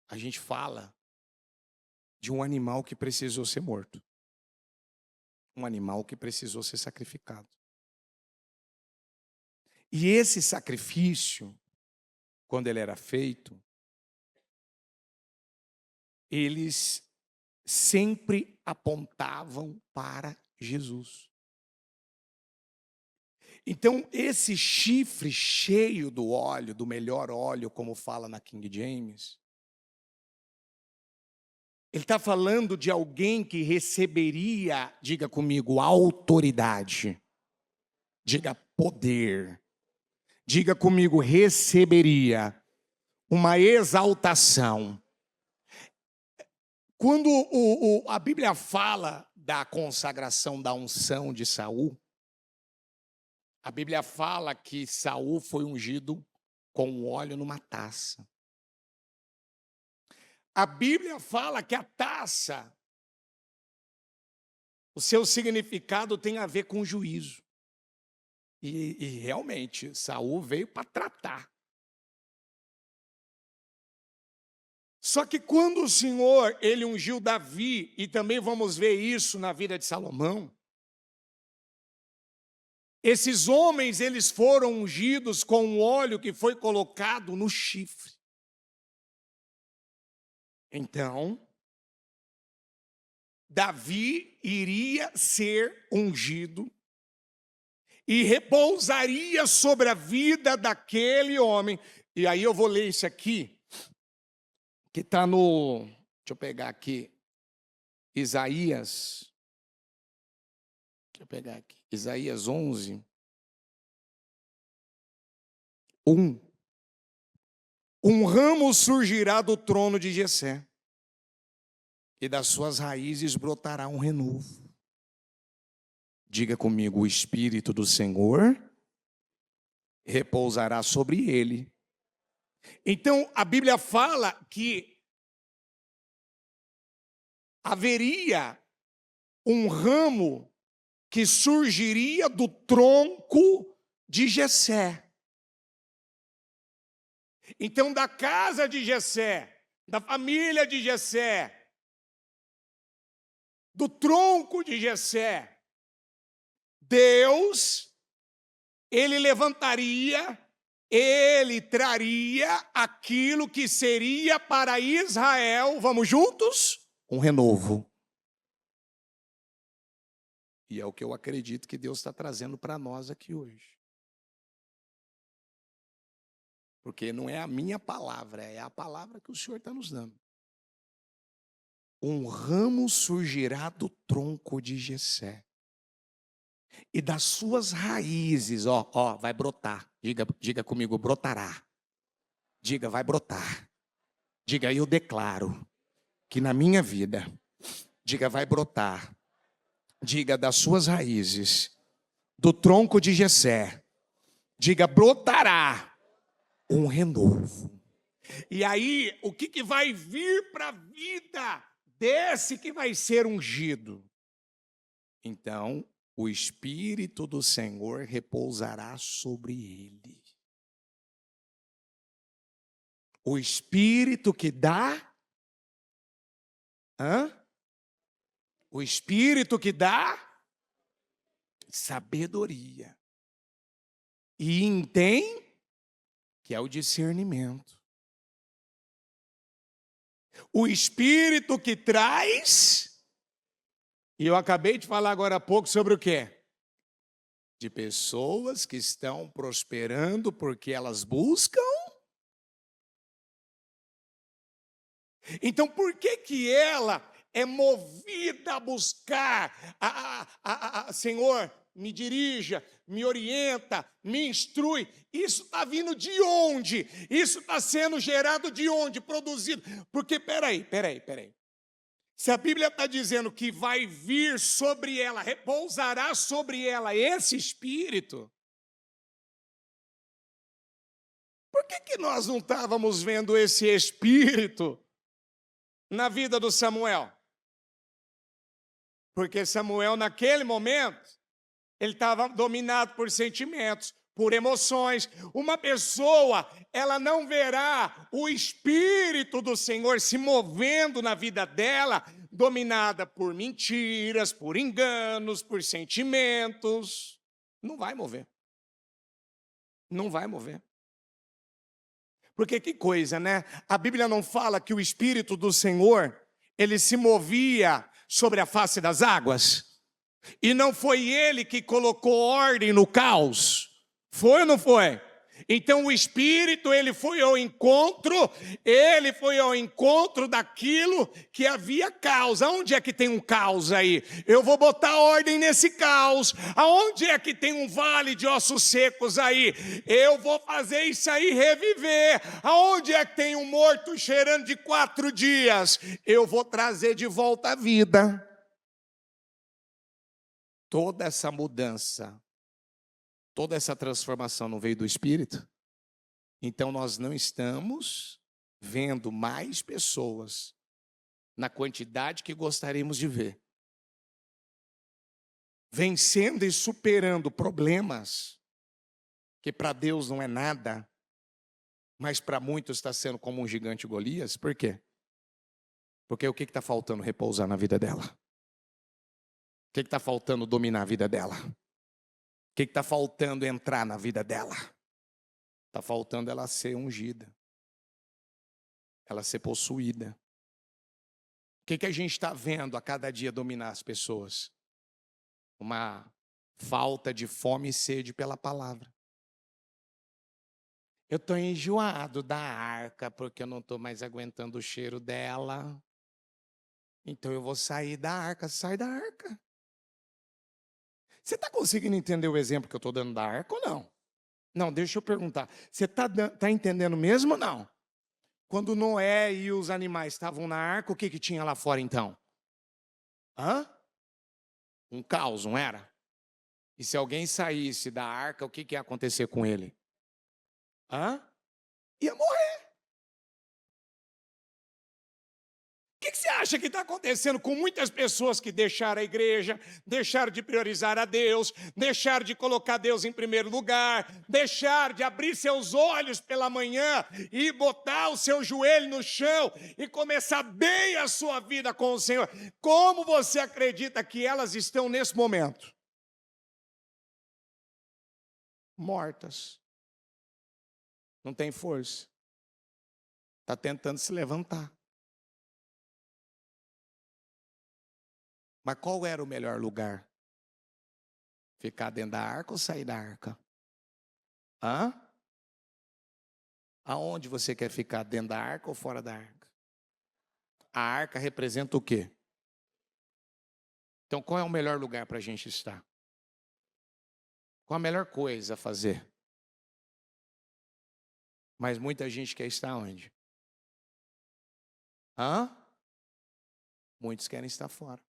a gente fala de um animal que precisou ser morto. Um animal que precisou ser sacrificado. E esse sacrifício, quando ele era feito, eles sempre apontavam para Jesus. Então, esse chifre cheio do óleo, do melhor óleo, como fala na King James, ele está falando de alguém que receberia, diga comigo, autoridade, diga poder, diga comigo, receberia uma exaltação. Quando a Bíblia fala da consagração da unção de Saul, a Bíblia fala que Saul foi ungido com óleo numa taça. A Bíblia fala que a taça, o seu significado tem a ver com juízo. E realmente, Saul veio para tratar. Só que quando o Senhor, ele ungiu Davi, e também vamos ver isso na vida de Salomão, esses homens, eles foram ungidos com um óleo que foi colocado no chifre. Então, Davi iria ser ungido e repousaria sobre a vida daquele homem. E aí eu vou ler isso aqui, que está no, deixa eu pegar aqui, Isaías 11, 1. Um ramo surgirá do trono de Jessé, e das suas raízes brotará um renovo. Diga comigo, o Espírito do Senhor repousará sobre ele. Então, a Bíblia fala que haveria um ramo que surgiria do tronco de Jessé. Então, da casa de Jessé, da família de Jessé, do tronco de Jessé, Deus, ele levantaria, ele traria aquilo que seria para Israel, vamos juntos? Um renovo. E é o que eu acredito que Deus está trazendo para nós aqui hoje. Porque não é a minha palavra, é a palavra que o Senhor está nos dando. Um ramo surgirá do tronco de Jessé. E das suas raízes, vai brotar. Diga comigo, brotará. Diga, vai brotar. Diga, eu declaro que na minha vida, diga, vai brotar. Diga, das suas raízes, do tronco de Jessé, diga, brotará um renovo. E aí, o que vai vir para a vida desse que vai ser ungido? Então, o Espírito do Senhor repousará sobre ele. O Espírito que dá... O Espírito que dá sabedoria. E entende, que é o discernimento. O Espírito que traz... E eu acabei de falar agora há pouco sobre o quê? De pessoas que estão prosperando porque elas buscam. Então, por que ela é movida a buscar? Senhor, me dirija, me orienta, me instrui. Isso está vindo de onde? Isso está sendo gerado de onde? Produzido. Porque, peraí. Se a Bíblia está dizendo que vai vir sobre ela, repousará sobre ela esse Espírito, por que nós não estávamos vendo esse Espírito na vida do Samuel? Porque Samuel, naquele momento, ele estava dominado por sentimentos, por emoções. Uma pessoa, ela não verá o Espírito do Senhor se movendo na vida dela, dominada por mentiras, por enganos, por sentimentos. Não vai mover. Não vai mover. Porque que coisa, né? A Bíblia não fala que o Espírito do Senhor, ele se movia sobre a face das águas? E não foi ele que colocou ordem no caos? Foi ou não foi? Então o Espírito, ele foi ao encontro daquilo que havia caos. Aonde é que tem um caos aí? Eu vou botar ordem nesse caos. Aonde é que tem um vale de ossos secos aí? Eu vou fazer isso aí reviver. Aonde é que tem um morto cheirando de 4 dias? Eu vou trazer de volta a vida. Toda essa mudança, toda essa transformação não veio do Espírito? Então nós não estamos vendo mais pessoas na quantidade que gostaríamos de ver, vencendo e superando problemas que para Deus não é nada, mas para muitos está sendo como um gigante Golias. Por quê? Porque o que está faltando? Repousar na vida dela. O que está faltando? Dominar a vida dela. O que está faltando? Entrar na vida dela. Está faltando ela ser ungida, ela ser possuída. O que a gente está vendo a cada dia dominar as pessoas? Uma falta de fome e sede pela palavra. Eu estou enjoado da arca porque eu não estou mais aguentando o cheiro dela. Então eu vou sair da arca. Sai da arca. Você está conseguindo entender o exemplo que eu estou dando da arca ou não? Não, deixa eu perguntar. Você está entendendo mesmo ou não? Quando Noé e os animais estavam na arca, o que tinha lá fora então? Hã? Um caos, não era? E se alguém saísse da arca, o que ia acontecer com ele? Hã? Ia morrer. O que você acha que está acontecendo com muitas pessoas que deixaram a igreja, deixaram de priorizar a Deus, deixaram de colocar Deus em primeiro lugar, deixaram de abrir seus olhos pela manhã e botar o seu joelho no chão e começar bem a sua vida com o Senhor? Como você acredita que elas estão nesse momento? Mortas. Não tem força. Está tentando se levantar. Mas qual era o melhor lugar? Ficar dentro da arca ou sair da arca? Hã? Aonde você quer ficar? Dentro da arca ou fora da arca? A arca representa o quê? Então qual é o melhor lugar para a gente estar? Qual a melhor coisa a fazer? Mas muita gente quer estar onde? Hã? Muitos querem estar fora.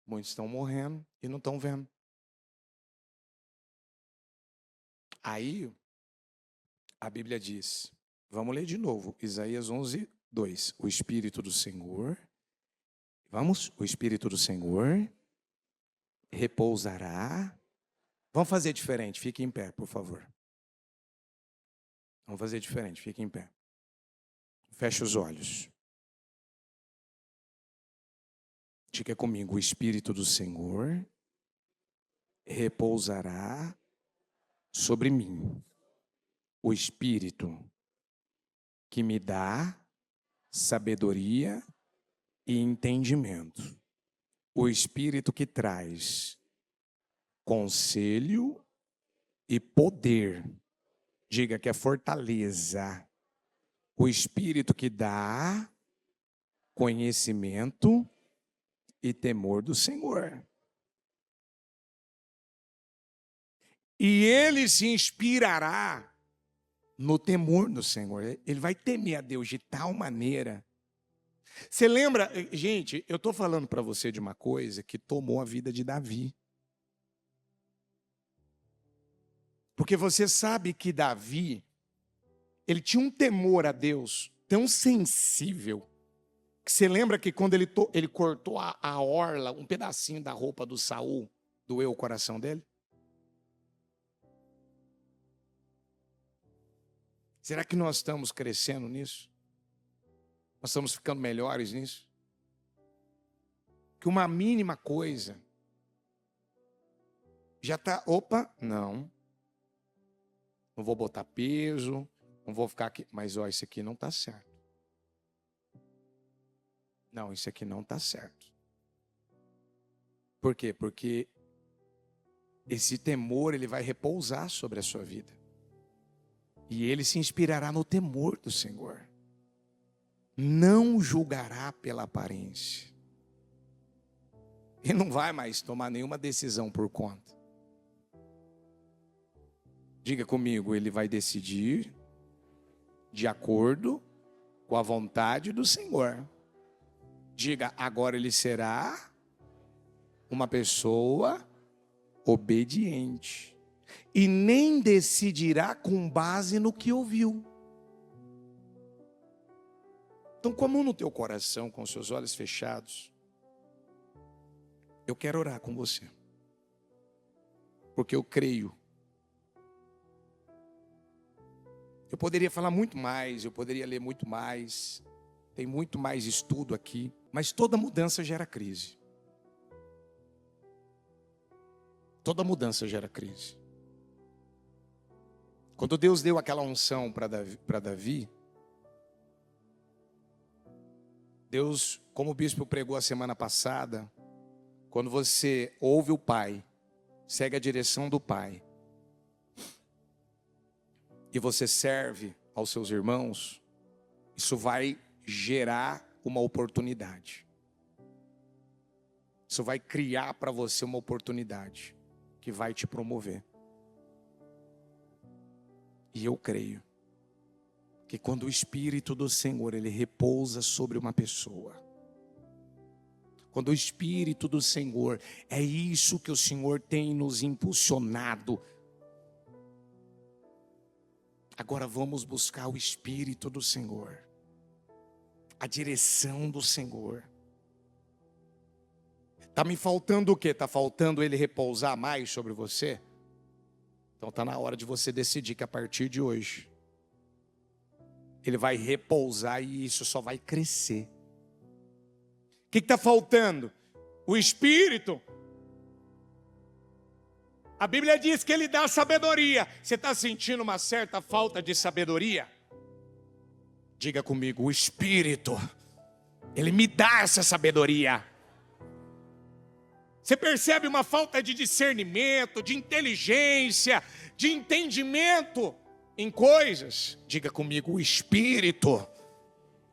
Muitos estão morrendo e não estão vendo. Aí, a Bíblia diz, vamos ler de novo, Isaías 11, 2. O Espírito do Senhor, o Espírito do Senhor repousará. Vamos fazer diferente, fique em pé, por favor. Vamos fazer diferente, fique em pé. Feche os olhos. Diga comigo, o Espírito do Senhor repousará sobre mim. O Espírito que me dá sabedoria e entendimento. O Espírito que traz conselho e poder. Diga que é fortaleza. O Espírito que dá conhecimento e temor do Senhor. E ele se inspirará no temor do Senhor. Ele vai temer a Deus de tal maneira. Você lembra, gente, eu estou falando para você de uma coisa que tomou a vida de Davi. Porque você sabe que Davi, ele tinha um temor a Deus tão sensível, que você lembra que quando ele cortou a orla, um pedacinho da roupa do Saul, doeu o coração dele? Será que nós estamos crescendo nisso? Nós estamos ficando melhores nisso? Que uma mínima coisa já está, não vou botar peso, não vou ficar aqui, mas isso aqui não está certo. Não, isso aqui não está certo. Por quê? Porque esse temor ele vai repousar sobre a sua vida. E ele se inspirará no temor do Senhor. Não julgará pela aparência. Ele não vai mais tomar nenhuma decisão por conta. Diga comigo, ele vai decidir de acordo com a vontade do Senhor. Diga, agora ele será uma pessoa obediente. E nem decidirá com base no que ouviu. Então, com a mão no teu coração, com os seus olhos fechados, eu quero orar com você. Porque eu creio. Eu poderia falar muito mais, eu poderia ler muito mais. Tem muito mais estudo aqui. Mas toda mudança gera crise. Toda mudança gera crise. Quando Deus deu aquela unção para Davi, Deus, como o bispo pregou a semana passada, quando você ouve o Pai, segue a direção do Pai, e você serve aos seus irmãos, isso vai gerar uma oportunidade. Isso vai criar para você uma oportunidade que vai te promover. E eu creio que quando o Espírito do Senhor ele repousa sobre uma pessoa, quando o Espírito do Senhor, é isso que o Senhor tem nos impulsionado. Agora vamos buscar o Espírito do Senhor, a direção do Senhor. Está me faltando o quê? Está faltando ele repousar mais sobre você? Então está na hora de você decidir que a partir de hoje, ele vai repousar e isso só vai crescer. O que está faltando? O Espírito. A Bíblia diz que ele dá sabedoria. Você está sentindo uma certa falta de sabedoria? Diga comigo, o Espírito, ele me dá essa sabedoria. Você percebe uma falta de discernimento, de inteligência, de entendimento em coisas? Diga comigo, o Espírito,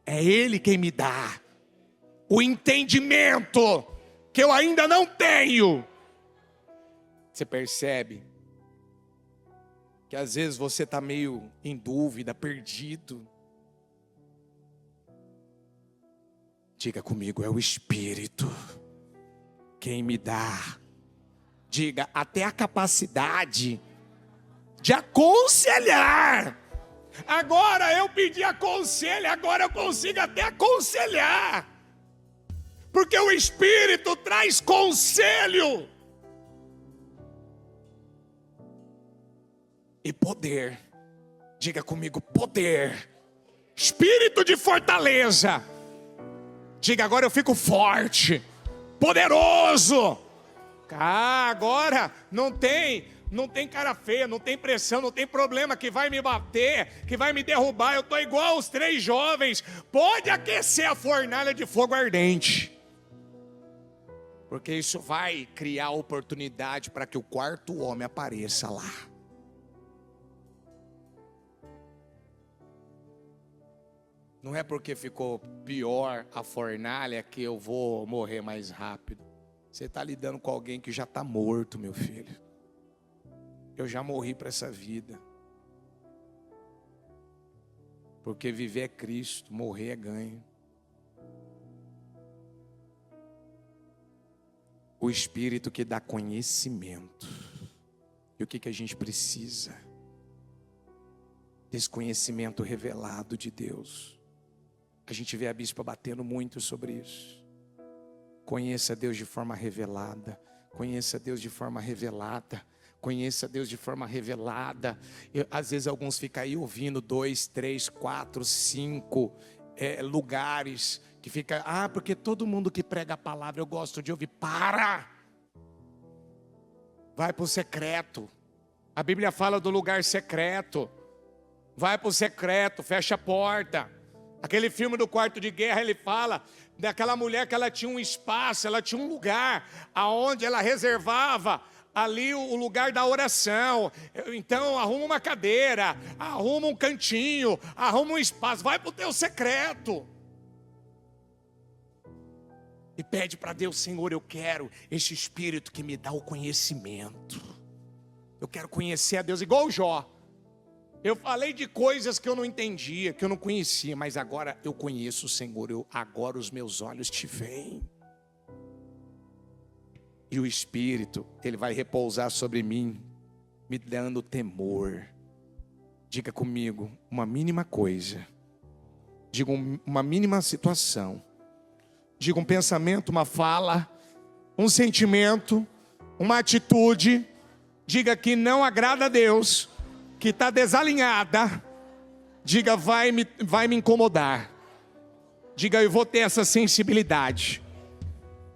é ele quem me dá o entendimento que eu ainda não tenho. Você percebe que às vezes você está meio em dúvida, perdido. Diga comigo, é o Espírito quem me dá. Diga, até a capacidade de aconselhar. Agora eu pedi aconselho, agora eu consigo até aconselhar. Porque o Espírito traz conselho. E poder. Diga comigo, poder. Espírito de fortaleza. Diga, agora eu fico forte, poderoso. Agora não tem cara feia, não tem pressão, não tem problema que vai me bater, que vai me derrubar. Eu estou igual aos 3 jovens. Pode aquecer a fornalha de fogo ardente. Porque isso vai criar oportunidade para que o quarto homem apareça lá. Não é porque ficou pior a fornalha que eu vou morrer mais rápido. Você está lidando com alguém que já está morto, meu filho. Eu já morri para essa vida. Porque viver é Cristo, morrer é ganho. O Espírito que dá conhecimento. E o que a gente precisa? Desse conhecimento revelado de Deus. A gente vê a bispa batendo muito sobre isso. Conheça Deus de forma revelada. Conheça Deus de forma revelada. Conheça Deus de forma revelada. Às vezes alguns ficam aí ouvindo 2, 3, 4, 5 lugares. Que fica, porque todo mundo que prega a palavra eu gosto de ouvir. Para! Vai para o secreto. A Bíblia fala do lugar secreto. Vai para o secreto, fecha a porta. Aquele filme do Quarto de Guerra, ele fala daquela mulher que ela tinha um espaço, ela tinha um lugar aonde ela reservava ali o lugar da oração. Então arruma uma cadeira, arruma um cantinho, arruma um espaço, vai para o teu secreto. E pede para Deus: Senhor, eu quero esse Espírito que me dá o conhecimento. Eu quero conhecer a Deus igual o Jó. Eu falei de coisas que eu não entendia, que eu não conhecia, mas agora eu conheço o Senhor. Agora os meus olhos te veem. E o Espírito, Ele vai repousar sobre mim, me dando temor. Diga comigo, uma mínima coisa. Diga uma mínima situação. Diga um pensamento, uma fala, um sentimento, uma atitude. Diga que não agrada a Deus, que está desalinhada. Diga, vai me incomodar. Diga, eu vou ter essa sensibilidade.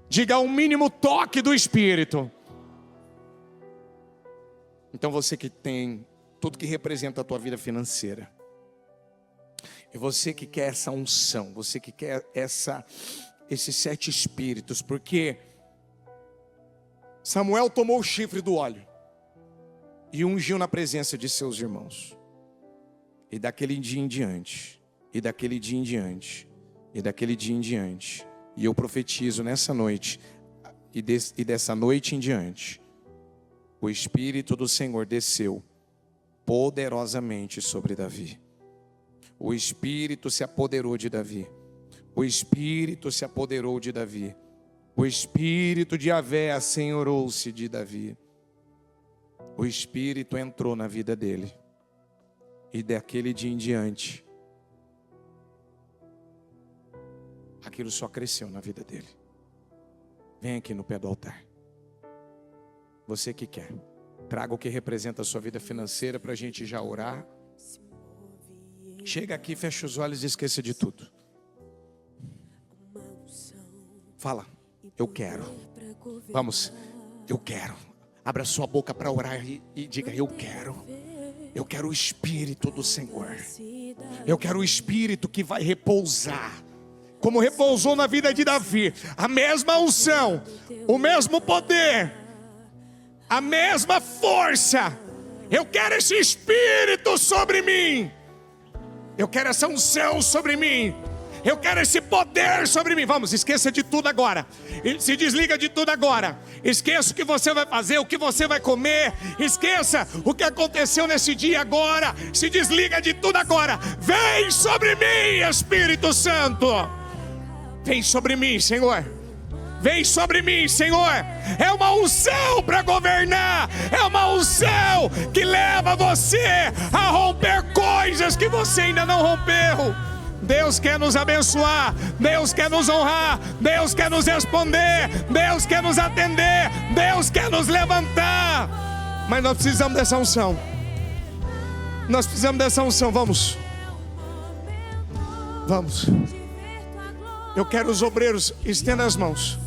Diga, um mínimo toque do Espírito. Então você que tem tudo que representa a tua vida financeira, e você que quer essa unção, você que quer esses 7 espíritos, porque Samuel tomou o chifre do óleo e ungiu na presença de seus irmãos. E daquele dia em diante, e daquele dia em diante, e daquele dia em diante, e eu profetizo nessa noite, e dessa noite em diante, o Espírito do Senhor desceu poderosamente sobre Davi. O Espírito se apoderou de Davi. O Espírito se apoderou de Davi. O Espírito de Yahvé assenhorou-se de Davi. O Espírito entrou na vida dele. E daquele dia em diante, aquilo só cresceu na vida dele. Vem aqui no pé do altar. Você que quer, traga o que representa a sua vida financeira para a gente já orar. Chega aqui, fecha os olhos e esqueça de tudo. Fala, eu quero. Vamos, eu quero. Abra sua boca para orar e diga, eu quero. Eu quero o Espírito do Senhor. Eu quero o Espírito que vai repousar, como repousou na vida de Davi. A mesma unção, o mesmo poder, a mesma força. Eu quero esse Espírito sobre mim. Eu quero essa unção sobre mim. Eu quero esse poder sobre mim. Vamos, esqueça de tudo agora. Se desliga de tudo agora. Esqueça o que você vai fazer, o que você vai comer. Esqueça o que aconteceu nesse dia agora. Se desliga de tudo agora. Vem sobre mim, Espírito Santo. Vem sobre mim, Senhor. Vem sobre mim, Senhor. É uma unção para governar. É uma unção que leva você a romper coisas que você ainda não rompeu. Deus quer nos abençoar, Deus quer nos honrar, Deus quer nos responder, Deus quer nos atender, Deus quer nos levantar. Mas nós precisamos dessa unção. Nós precisamos dessa unção, vamos. Vamos. Eu quero os obreiros, estendam as mãos.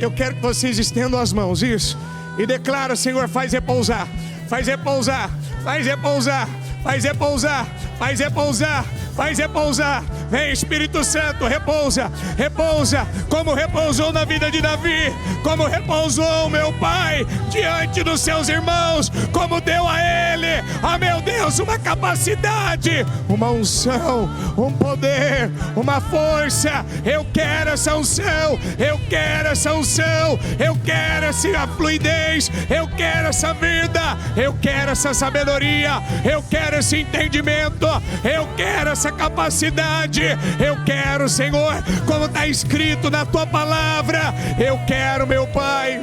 Eu quero que vocês estendam as mãos, isso. E declara, Senhor, faz repousar, faz repousar, faz repousar, faz repousar, faz repousar, faz repousar. Vem, Espírito Santo, repousa, repousa, como repousou na vida de Davi, como repousou meu pai diante dos seus irmãos, como deu a ele, meu Deus, uma capacidade, uma unção, um poder, uma força. Eu quero essa unção, eu quero essa unção, eu quero essa fluidez, eu quero essa vida, eu quero essa sabedoria, eu quero esse entendimento, eu quero essa capacidade. Eu quero, Senhor, como está escrito na tua palavra. Eu quero, meu Pai.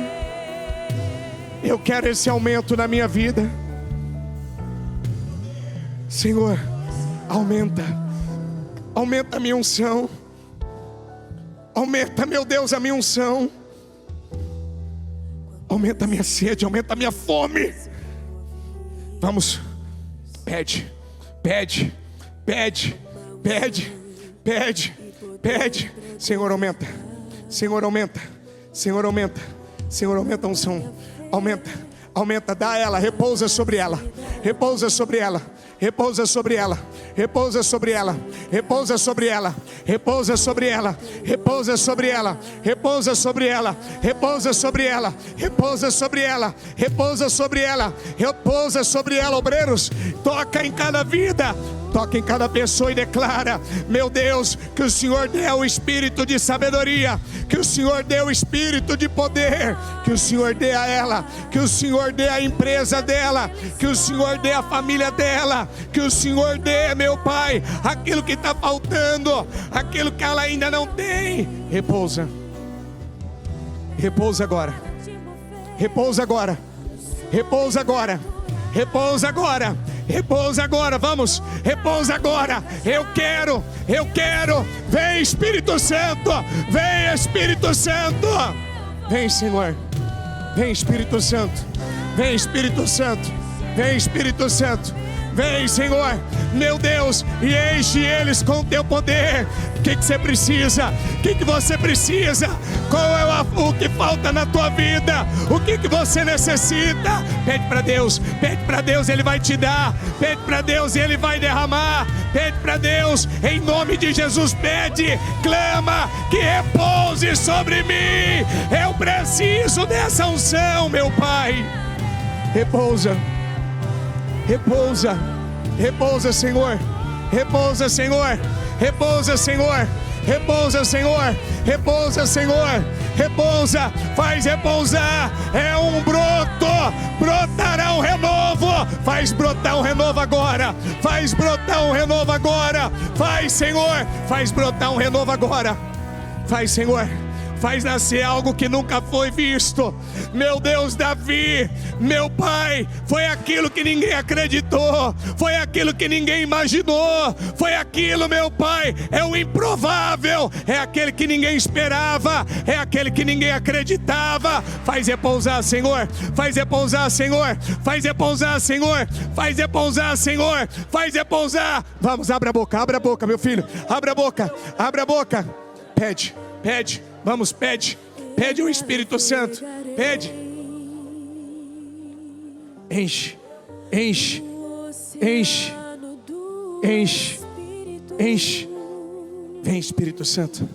Eu quero esse aumento na minha vida. Senhor, aumenta a minha unção. Aumenta, meu Deus, a minha unção. Aumenta a minha sede, aumenta a minha fome. Vamos, pede, pede, pede, pede. Pede, pede. Senhor, aumenta. Senhor, aumenta. Senhor, aumenta. Senhor, aumenta a unção. Aumenta, aumenta, dá ela, repousa sobre ela. Repousa sobre ela. repousa sobre ela, repousa sobre ela, repousa sobre ela, repousa sobre ela, repousa sobre ela, repousa sobre ela, repousa sobre ela, repousa sobre ela, repousa sobre ela, repousa sobre ela, obreiros, toca em cada vida, toca em cada pessoa e declara: meu Deus, que o Senhor dê o espírito de sabedoria, que o Senhor dê o espírito de poder, que o Senhor dê a ela, que o Senhor dê a empresa dela, que o Senhor dê a família dela, que o Senhor dê, meu Pai, aquilo que está faltando, aquilo que ela ainda não tem. Repousa, repousa agora, repousa agora, repousa agora, repousa agora, repousa agora, vamos, repousa agora. Eu quero, vem Espírito Santo, vem Espírito Santo, vem Senhor, vem Espírito Santo, vem Espírito Santo, vem Espírito Santo, vem Senhor, meu Deus, e enche eles com o teu poder. O que você precisa? O que você precisa? Qual é o que falta na tua vida? O que você necessita? Pede para Deus, Ele vai te dar. Pede para Deus e Ele vai derramar. Pede para Deus, em nome de Jesus, pede, clama, que repouse sobre mim. Eu preciso dessa unção, meu Pai. Repousa, repousa, repousa, Senhor, repousa, Senhor, repousa, Senhor, repousa, Senhor, repousa, Senhor, repousa, faz repousar, é um broto, brotará um renovo, faz brotar um renovo agora, faz brotar um renovo agora, faz, Senhor, faz brotar um renovo agora, faz, Senhor, faz nascer algo que nunca foi visto. Meu Deus, Davi, meu Pai, foi aquilo que ninguém acreditou, foi aquilo que ninguém imaginou, foi aquilo, meu Pai, é o improvável, é aquele que ninguém esperava, é aquele que ninguém acreditava. Faz repousar, Senhor, faz repousar, Senhor, faz repousar, Senhor, faz repousar, Senhor, faz repousar. Vamos, abra a boca, meu filho, abra a boca, pede, pede. Vamos, pede o Espírito Santo, pede. Enche, enche, enche, enche, enche. Vem Espírito Santo,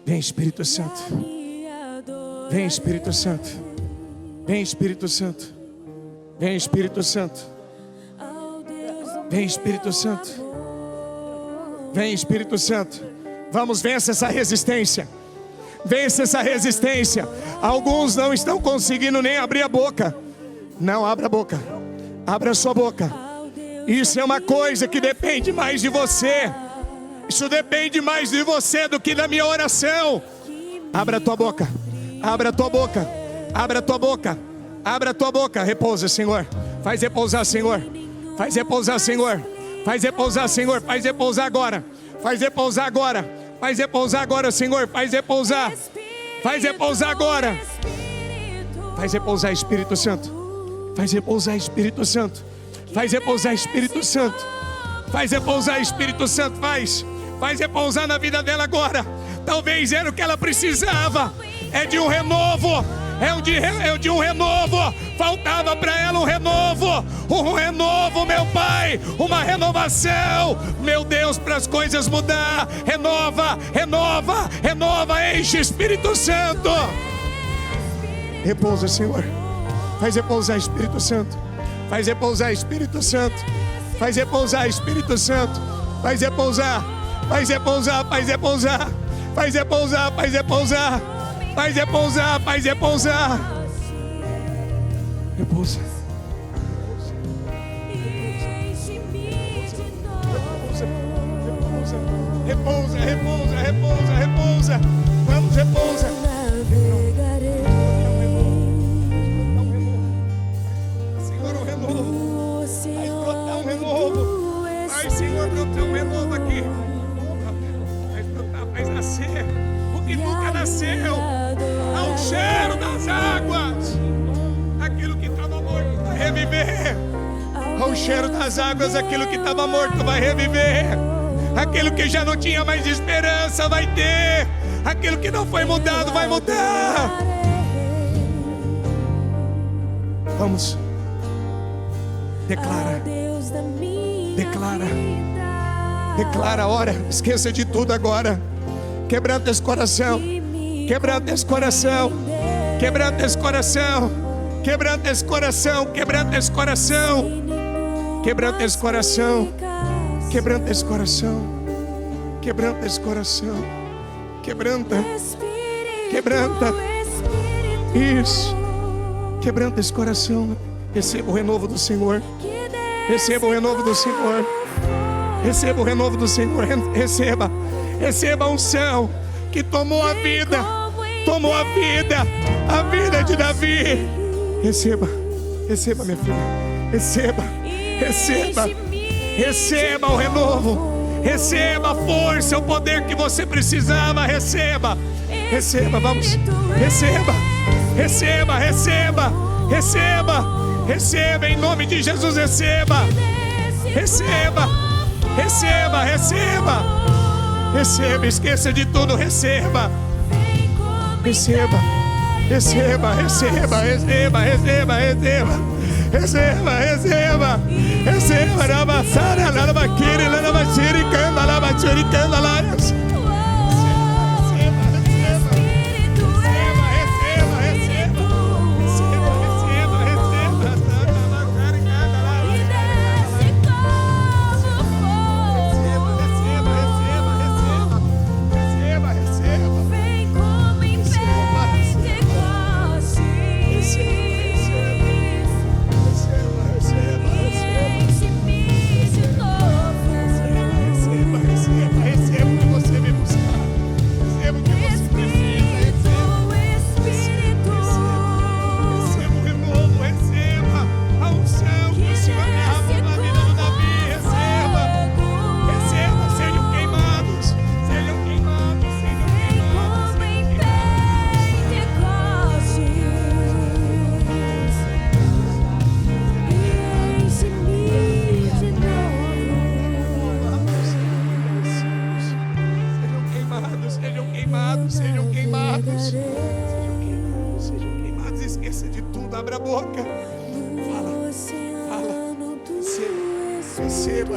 vem Espírito Santo, vem Espírito Santo, vem Espírito Santo, vem Espírito Santo, vem Espírito Santo, vem Espírito Santo. Vamos, vença essa resistência. Vence essa resistência. Alguns não estão conseguindo nem abrir a boca. Não, abra a boca. Abra a sua boca. Isso é uma coisa que depende mais de você. Isso depende mais de você do que da minha oração. Abra a tua boca. Abra a tua boca. Abra a tua boca. Abra a tua boca. Repousa, Senhor. Faz repousar, Senhor. Faz repousar, Senhor. Faz repousar, Senhor. Faz repousar agora. Faz repousar agora. Faz repousar agora, Senhor, faz repousar. Faz repousar agora. Faz repousar, Espírito Santo. Faz repousar, Espírito Santo. Faz repousar, Espírito Santo. Faz repousar, Espírito Santo. Faz repousar na vida dela agora. Talvez era o que ela precisava. É de um renovo. É de um renovo. Faltava para ela um renovo, meu Pai, uma renovação, meu Deus, para as coisas mudar. Renova, enche, Espírito Santo. Repousa, Senhor. Faz repousar, Espírito Santo. Faz repousar, Espírito Santo. Faz repousar, Espírito Santo. Faz repousar, faz repousar, faz repousar. Faz repousar, faz repousar. Faz repousar, faz repousar. Repousa. Repousa, repousa, repousa, repousa. Vamos, repousa. Senhor, um renovo. Vai brotar um renovo. Vai, Senhor, brotar um renovo aqui. Vai brotar, vai nascer o que nunca nasceu. Ao cheiro das águas. Aquilo que estava morto vai reviver. Ao cheiro das águas, aquilo que estava morto vai reviver. Aquilo que já não tinha mais esperança vai ter. Aquilo que não foi mudado vai mudar. Vamos. Declara. Declara, ora, esqueça de tudo agora. Quebranta esse coração. Quebranta esse coração. Quebranta esse coração. Quebranta esse coração. Quebranta esse coração. Quebranta esse coração. Quebranta esse coração. Quebranta esse coração. Quebranta. Quebranta. Isso. Quebranta esse coração. Receba o renovo do Senhor. Receba o renovo do Senhor. Receba o renovo do Senhor. Receba. Receba a unção que tomou a vida. Tomou a vida de Davi. Receba. Receba, minha filha. Receba. Receba. Receba o renovo. Receba a força, o poder que você precisava. Receba. Receba, vamos. Receba. Receba, receba. Receba. Receba em nome de Jesus. Receba. Receba. Receba, receba. Receba, esqueça de tudo, receba. Receba. Receba, receba, receba, receba, receba. Receba, receba. Receba, lavassara, lavaquiri, lavachiri, canda, lavachiri, canda, lavas.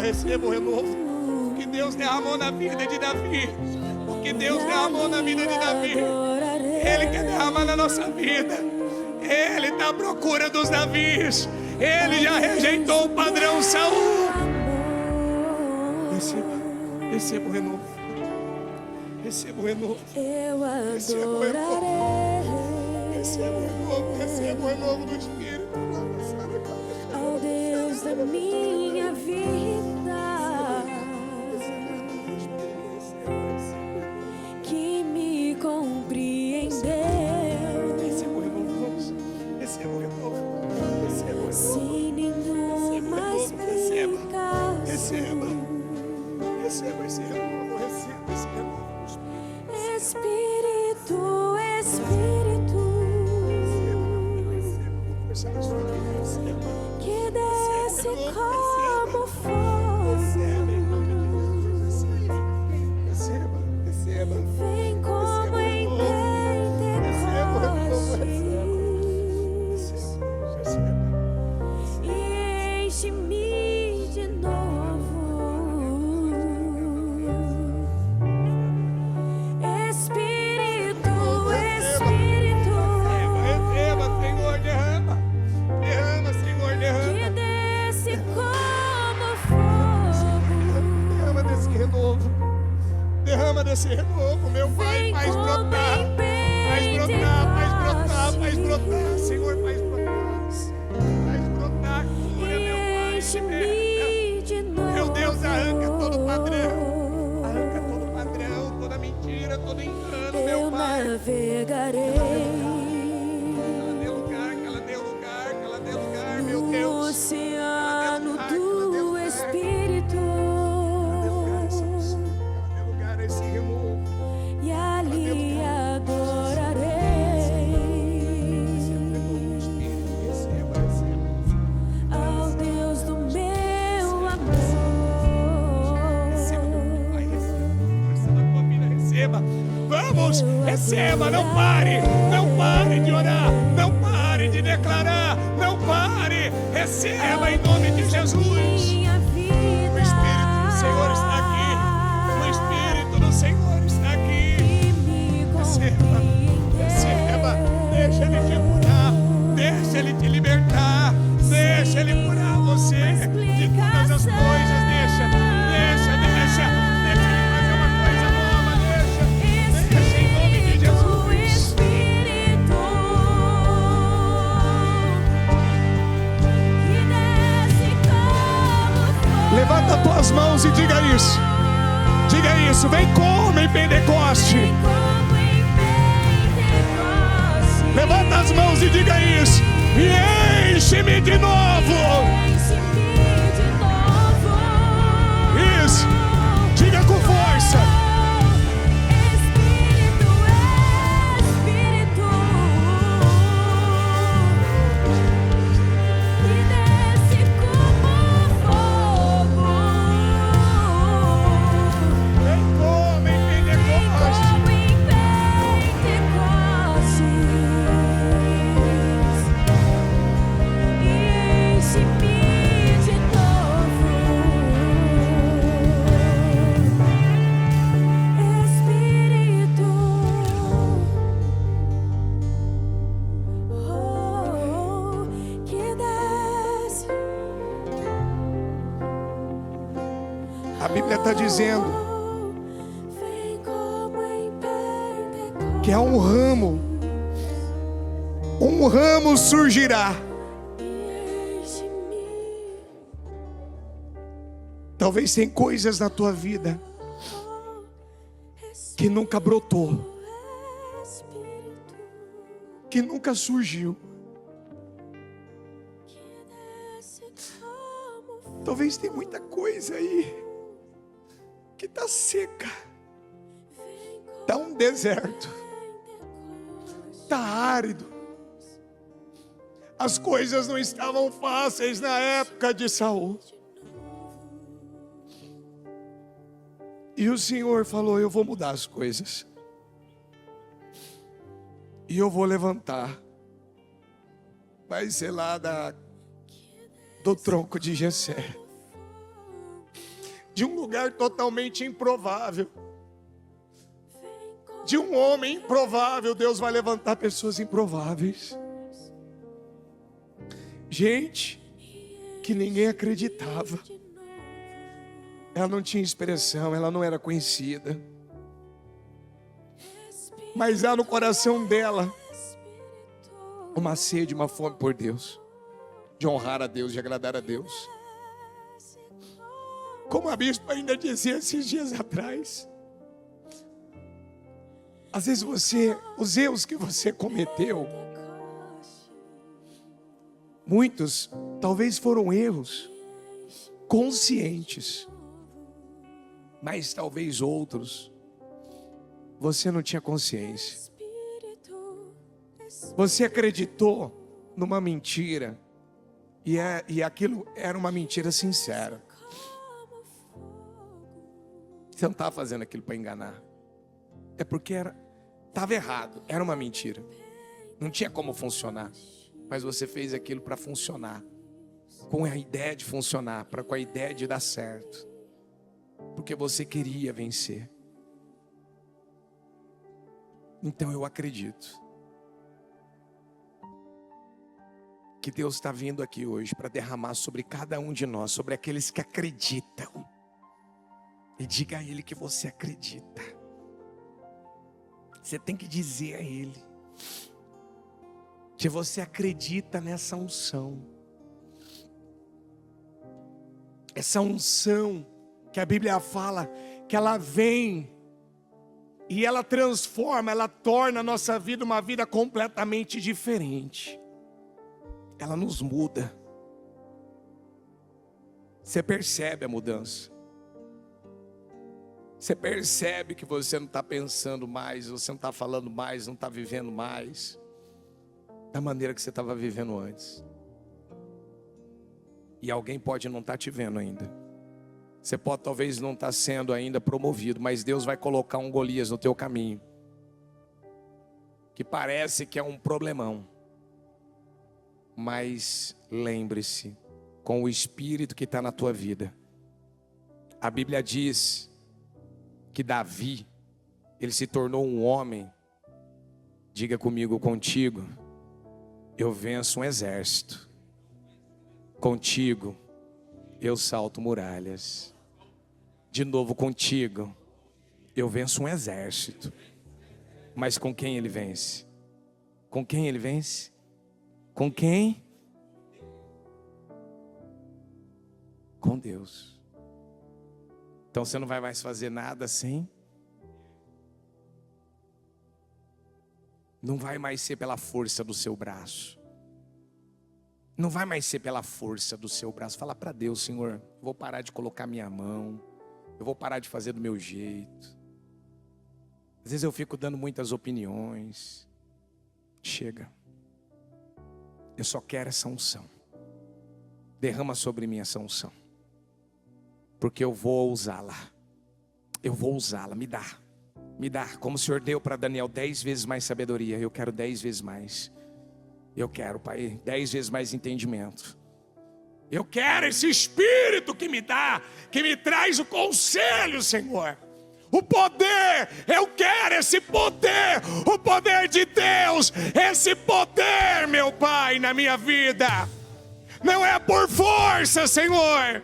Receba o renovo que Deus derramou na vida de Davi. Porque Deus derramou na vida de Davi, Ele quer derramar na nossa vida. Ele está à procura dos Davis. Ele já rejeitou o padrão Saul. Receba o renovo. Receba o renovo. Receba o renovo. Receba o renovo. Receba o renovo do Espírito. Ó Deus da minha vida, que me compreendeu. Receba o renovo. Receba o renovo. Receba o renovo. Sem nenhuma explicação. Receba. Receba esse renovo. Receba esse renovo. Espírito, Espírito, que desce como fogo, vem como em Pentecostes e enche-me de novo. Espírito, Espírito, receba, Senhor, derrama. Derrama, Senhor, derrama. que desce como fogo, Derrama desse renovo. Derrama desse renovo, meu Pai. Faz brotar. Faz brotar, faz brotar, faz brotar. Senhor, faz brotar. Faz brotar, cura, meu Pai. enche-me de novo. Meu Deus, arranca todo padrão. Arranca todo padrão, toda mentira, todo engano, Eu meu Pai. navegarei Que ela dê lugar, meu no Deus. oceano do Espírito, Dê lugar a esse renovo. e ali adorarei ao Deus do meu amor. Receba. Vamos, receba, não pare de orar, não pare de declarar, não pare, receba em nome de Jesus. Minha vida Pentecostes. Diga isso, vem como em Pentecoste. Levanta as mãos e diga isso. E enche-me de novo. Isso. Diga com força. A Bíblia está dizendo que é um ramo surgirá. Talvez tem coisas na tua vida que nunca brotou, que nunca surgiu. Talvez tem muita coisa aí que está seca, está um deserto, está árido. As coisas não estavam fáceis na época de Saul. E o Senhor falou: eu vou mudar as coisas. E eu vou levantar. Vai ser lá do tronco de Jessé. De um lugar totalmente improvável. De um homem improvável, Deus vai levantar pessoas improváveis. Gente que ninguém acreditava. Ela não tinha expressão, ela não era conhecida. Mas há no coração dela uma sede, uma fome por Deus, de honrar a Deus, de agradar a Deus. Como a bispa ainda dizia esses dias atrás, às vezes os erros que você cometeu, muitos talvez foram erros conscientes, mas talvez outros você não tinha consciência. Você acreditou numa mentira e aquilo era uma mentira sincera. Você não estava fazendo aquilo para enganar. É porque estava errado, era uma mentira. Não tinha como funcionar. Mas você fez aquilo para funcionar. Com a ideia de funcionar, com a ideia de dar certo. Porque você queria vencer. Então eu acredito que Deus está vindo aqui hoje para derramar sobre cada um de nós, sobre aqueles que acreditam. E diga a Ele que você acredita. Você tem que dizer a Ele que você acredita nessa unção. Essa unção que a Bíblia fala que ela vem e ela transforma, ela torna a nossa vida uma vida completamente diferente. Ela nos muda. Você percebe a mudança. Você percebe que você não está pensando mais, você não está falando mais, não está vivendo mais da maneira que você estava vivendo antes. E alguém pode não estar te vendo ainda. Você pode talvez não estar sendo ainda promovido, mas Deus vai colocar um Golias no teu caminho, que parece que é um problemão. Mas lembre-se, com o Espírito que está na tua vida, a Bíblia diz que Davi, ele se tornou um homem. Diga comigo: contigo eu venço um exército, contigo eu salto muralhas. De novo, contigo eu venço um exército. Mas com quem ele vence? Com quem ele vence? Com quem? Com Deus. Então você não vai mais fazer nada assim. Não vai mais ser pela força do seu braço. Não vai mais ser pela força do seu braço. Fala para Deus: Senhor, eu vou parar de colocar minha mão. Eu vou parar de fazer do meu jeito. Às vezes eu fico dando muitas opiniões. Chega. Eu só quero essa unção. Derrama sobre mim essa unção. Porque eu vou usá-la. Eu vou usá-la. Me dá. Me dá. Como o Senhor deu para Daniel 10 vezes mais sabedoria. Eu quero 10 vezes mais. Eu quero, Pai, 10 vezes mais entendimento. Eu quero esse Espírito que me dá, que me traz o conselho, Senhor. O poder, eu quero esse poder, o poder de Deus, esse poder, meu Pai, na minha vida. Não é por força, Senhor.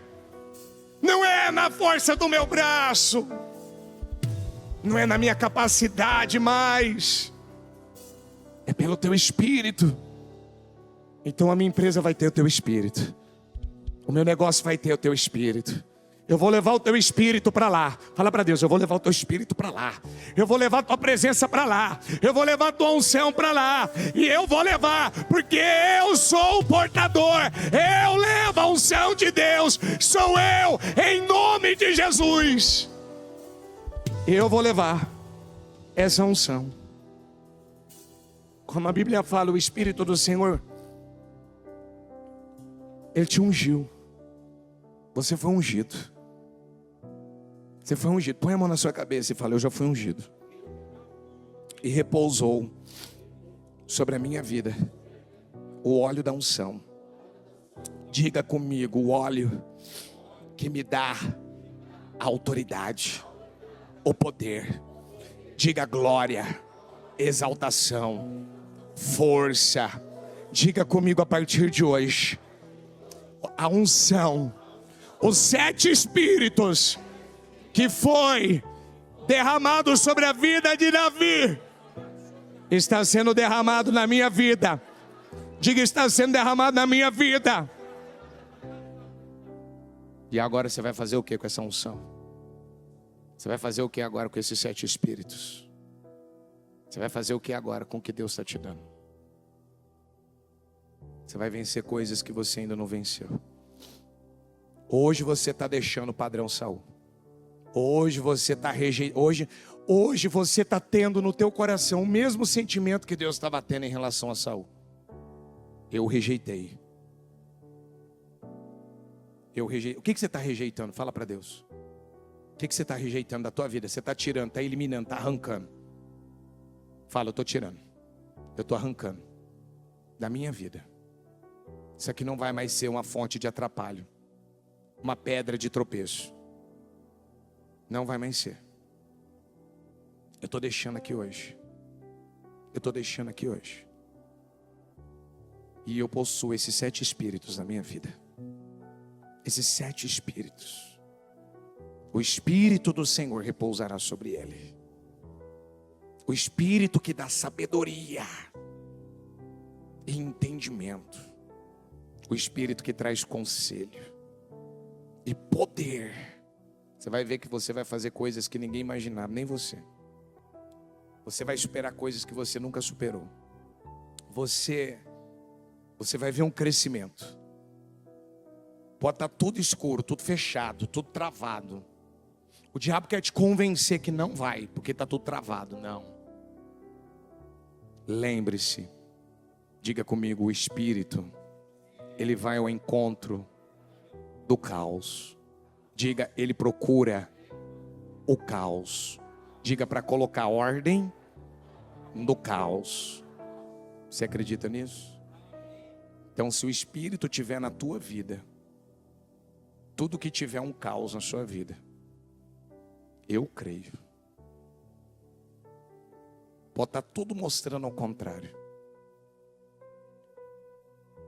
Não é na força do meu braço. Não é na minha capacidade mais. É pelo Teu Espírito. Então a minha empresa vai ter o Teu Espírito. O meu negócio vai ter o Teu Espírito. Eu vou levar o Teu Espírito para lá. Fala para Deus: eu vou levar o Teu Espírito para lá. Eu vou levar a Tua presença para lá. Eu vou levar a Tua unção para lá. E eu vou levar, porque eu sou o portador. Eu levo a unção de Deus. Sou eu, em nome de Jesus. Eu vou levar essa unção. Como a Bíblia fala, o Espírito do Senhor, Ele te ungiu. Você foi ungido. Você foi ungido. Põe a mão na sua cabeça e fala: eu já fui ungido. E repousou sobre a minha vida o óleo da unção. Diga comigo: o óleo que me dá a autoridade, o poder. Diga glória, exaltação, força. Diga comigo a partir de hoje: a unção, os 7 espíritos que foi derramado sobre a vida de Davi, está sendo derramado na minha vida. Diga: está sendo derramado na minha vida. E agora você vai fazer o que com essa unção? Você vai fazer o que agora com esses 7 espíritos? Você vai fazer o que agora com o que Deus está te dando? Você vai vencer coisas que você ainda não venceu. Hoje você está deixando o padrão Saul. Hoje você está hoje você está tendo no teu coração o mesmo sentimento que Deus estava tendo em relação a Saul. Eu rejeitei. O que você está rejeitando? Fala para Deus. O que você está rejeitando da tua vida? Você está tirando, está eliminando, está arrancando. Fala: eu estou tirando. Eu estou arrancando da minha vida. Isso aqui não vai mais ser uma fonte de atrapalho, uma pedra de tropeço. Não vai mais ser. Eu estou deixando aqui hoje. Eu estou deixando aqui hoje. E eu possuo esses 7 espíritos na minha vida. Esses 7 espíritos. O Espírito do Senhor repousará sobre ele. O Espírito que dá sabedoria e entendimento. O Espírito que traz conselho e poder. Você vai ver que você vai fazer coisas que ninguém imaginava, nem você. Você vai superar coisas que você nunca superou. Você vai ver um crescimento. Pode estar tudo escuro, tudo fechado, tudo travado. O diabo quer te convencer que não vai, porque está tudo travado. Não. Lembre-se. Diga comigo: o Espírito, ele vai ao encontro do caos. Diga: ele procura o caos. Diga: para colocar ordem no caos. Você acredita nisso? Então, se o Espírito estiver na tua vida, tudo que tiver um caos na sua vida, eu creio. Pode estar tudo mostrando ao contrário.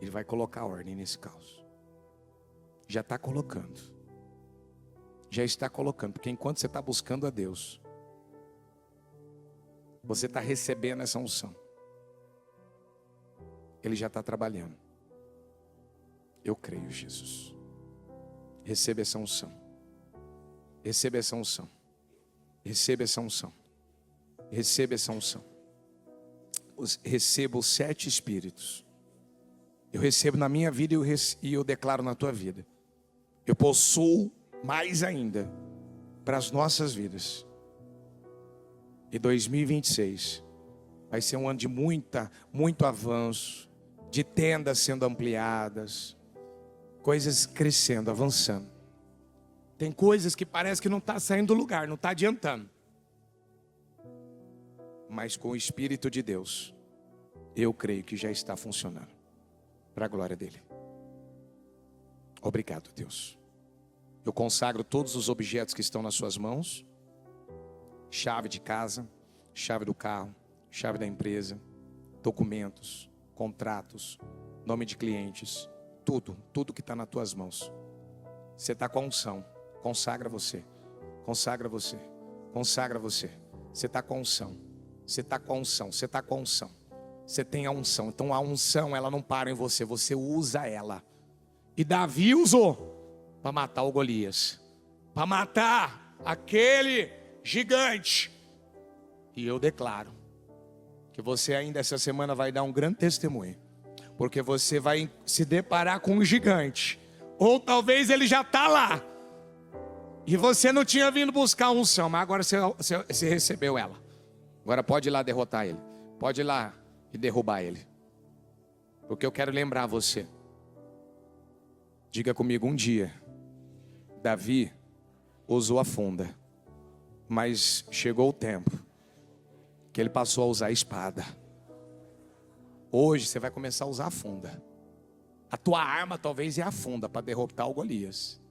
Ele vai colocar ordem nesse caos. Já está colocando. Já está colocando. Porque enquanto você está buscando a Deus, você está recebendo essa unção. Ele já está trabalhando. Eu creio, Jesus. Receba essa unção. Receba essa unção. Receba essa unção. Receba essa unção. Receba os 7 espíritos. Eu recebo na minha vida e eu declaro na tua vida. Eu possuo mais ainda para as nossas vidas. E 2026 vai ser um ano de muito avanço, de tendas sendo ampliadas, coisas crescendo, avançando. Tem coisas que parece que não está saindo do lugar, não está adiantando. Mas com o Espírito de Deus, eu creio que já está funcionando. Para a glória dele. Obrigado, Deus. Eu consagro todos os objetos que estão nas suas mãos. Chave de casa, chave do carro, chave da empresa, documentos, contratos, nome de clientes, tudo que está nas tuas mãos. Você está com a unção, consagra você, consagra você, consagra você. Você está com a unção, você está com a unção, você está com a unção. Você tem a unção, então a unção ela não para em você, você usa ela. E Davi usou para matar o Golias, para matar aquele gigante. E eu declaro que você ainda essa semana vai dar um grande testemunho, porque você vai se deparar com um gigante, ou talvez ele já está lá, e você não tinha vindo buscar a unção, mas agora você recebeu ela. Agora pode ir lá derrotar ele, pode ir lá e derrubar ele, porque eu quero lembrar você. Diga comigo, um dia Davi usou a funda, mas chegou o tempo que ele passou a usar a espada. Hoje você vai começar a usar a funda. A tua arma talvez é a funda para derrotar o Golias,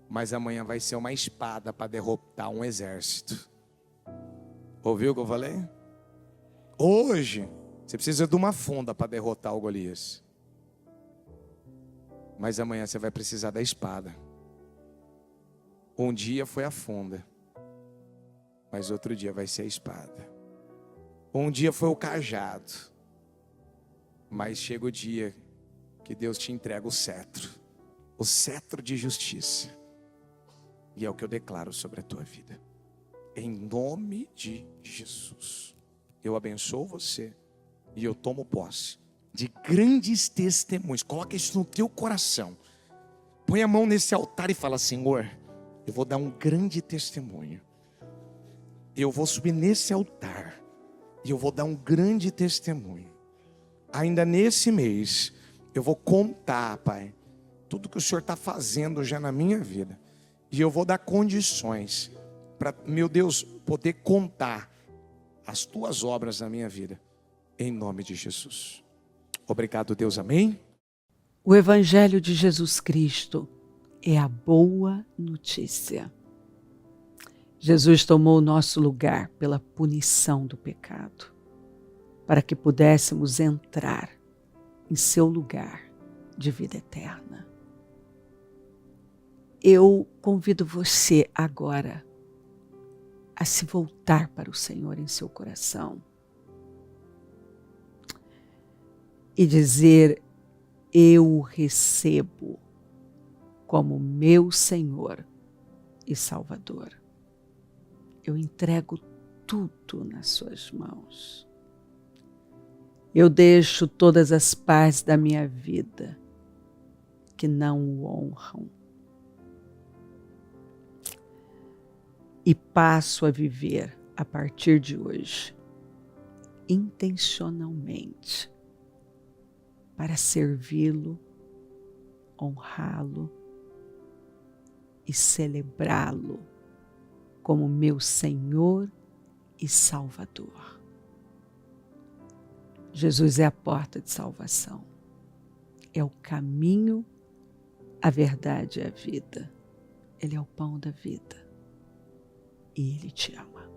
mas amanhã vai ser uma espada para derrotar um exército. Ouviu o que eu falei? Hoje você precisa de uma funda para derrotar o Golias, mas amanhã você vai precisar da espada. Um dia foi a funda, mas outro dia vai ser a espada. Um dia foi o cajado, mas chega o dia que Deus te entrega o cetro de justiça. E é o que eu declaro sobre a tua vida. Em nome de Jesus, eu abençoo você e eu tomo posse de grandes testemunhos. Coloca isso no teu coração. Põe a mão nesse altar e fala: Senhor, eu vou dar um grande testemunho. Eu vou subir nesse altar e eu vou dar um grande testemunho. Ainda nesse mês eu vou contar, Pai, tudo que o Senhor está fazendo já na minha vida. E eu vou dar condições para, meu Deus, poder contar as tuas obras na minha vida. Em nome de Jesus. Obrigado, Deus. Amém? O Evangelho de Jesus Cristo é a boa notícia. Jesus tomou o nosso lugar pela punição do pecado, para que pudéssemos entrar em seu lugar de vida eterna. Eu convido você agora a se voltar para o Senhor em seu coração e dizer: eu o recebo como meu Senhor e Salvador. Eu entrego tudo nas suas mãos. Eu deixo todas as partes da minha vida que não o honram e passo a viver a partir de hoje intencionalmente para servi-lo, honrá-lo e celebrá-lo como meu Senhor e Salvador. Jesus é a porta de salvação, é o caminho, a verdade e a vida. Ele é o pão da vida e Ele te ama.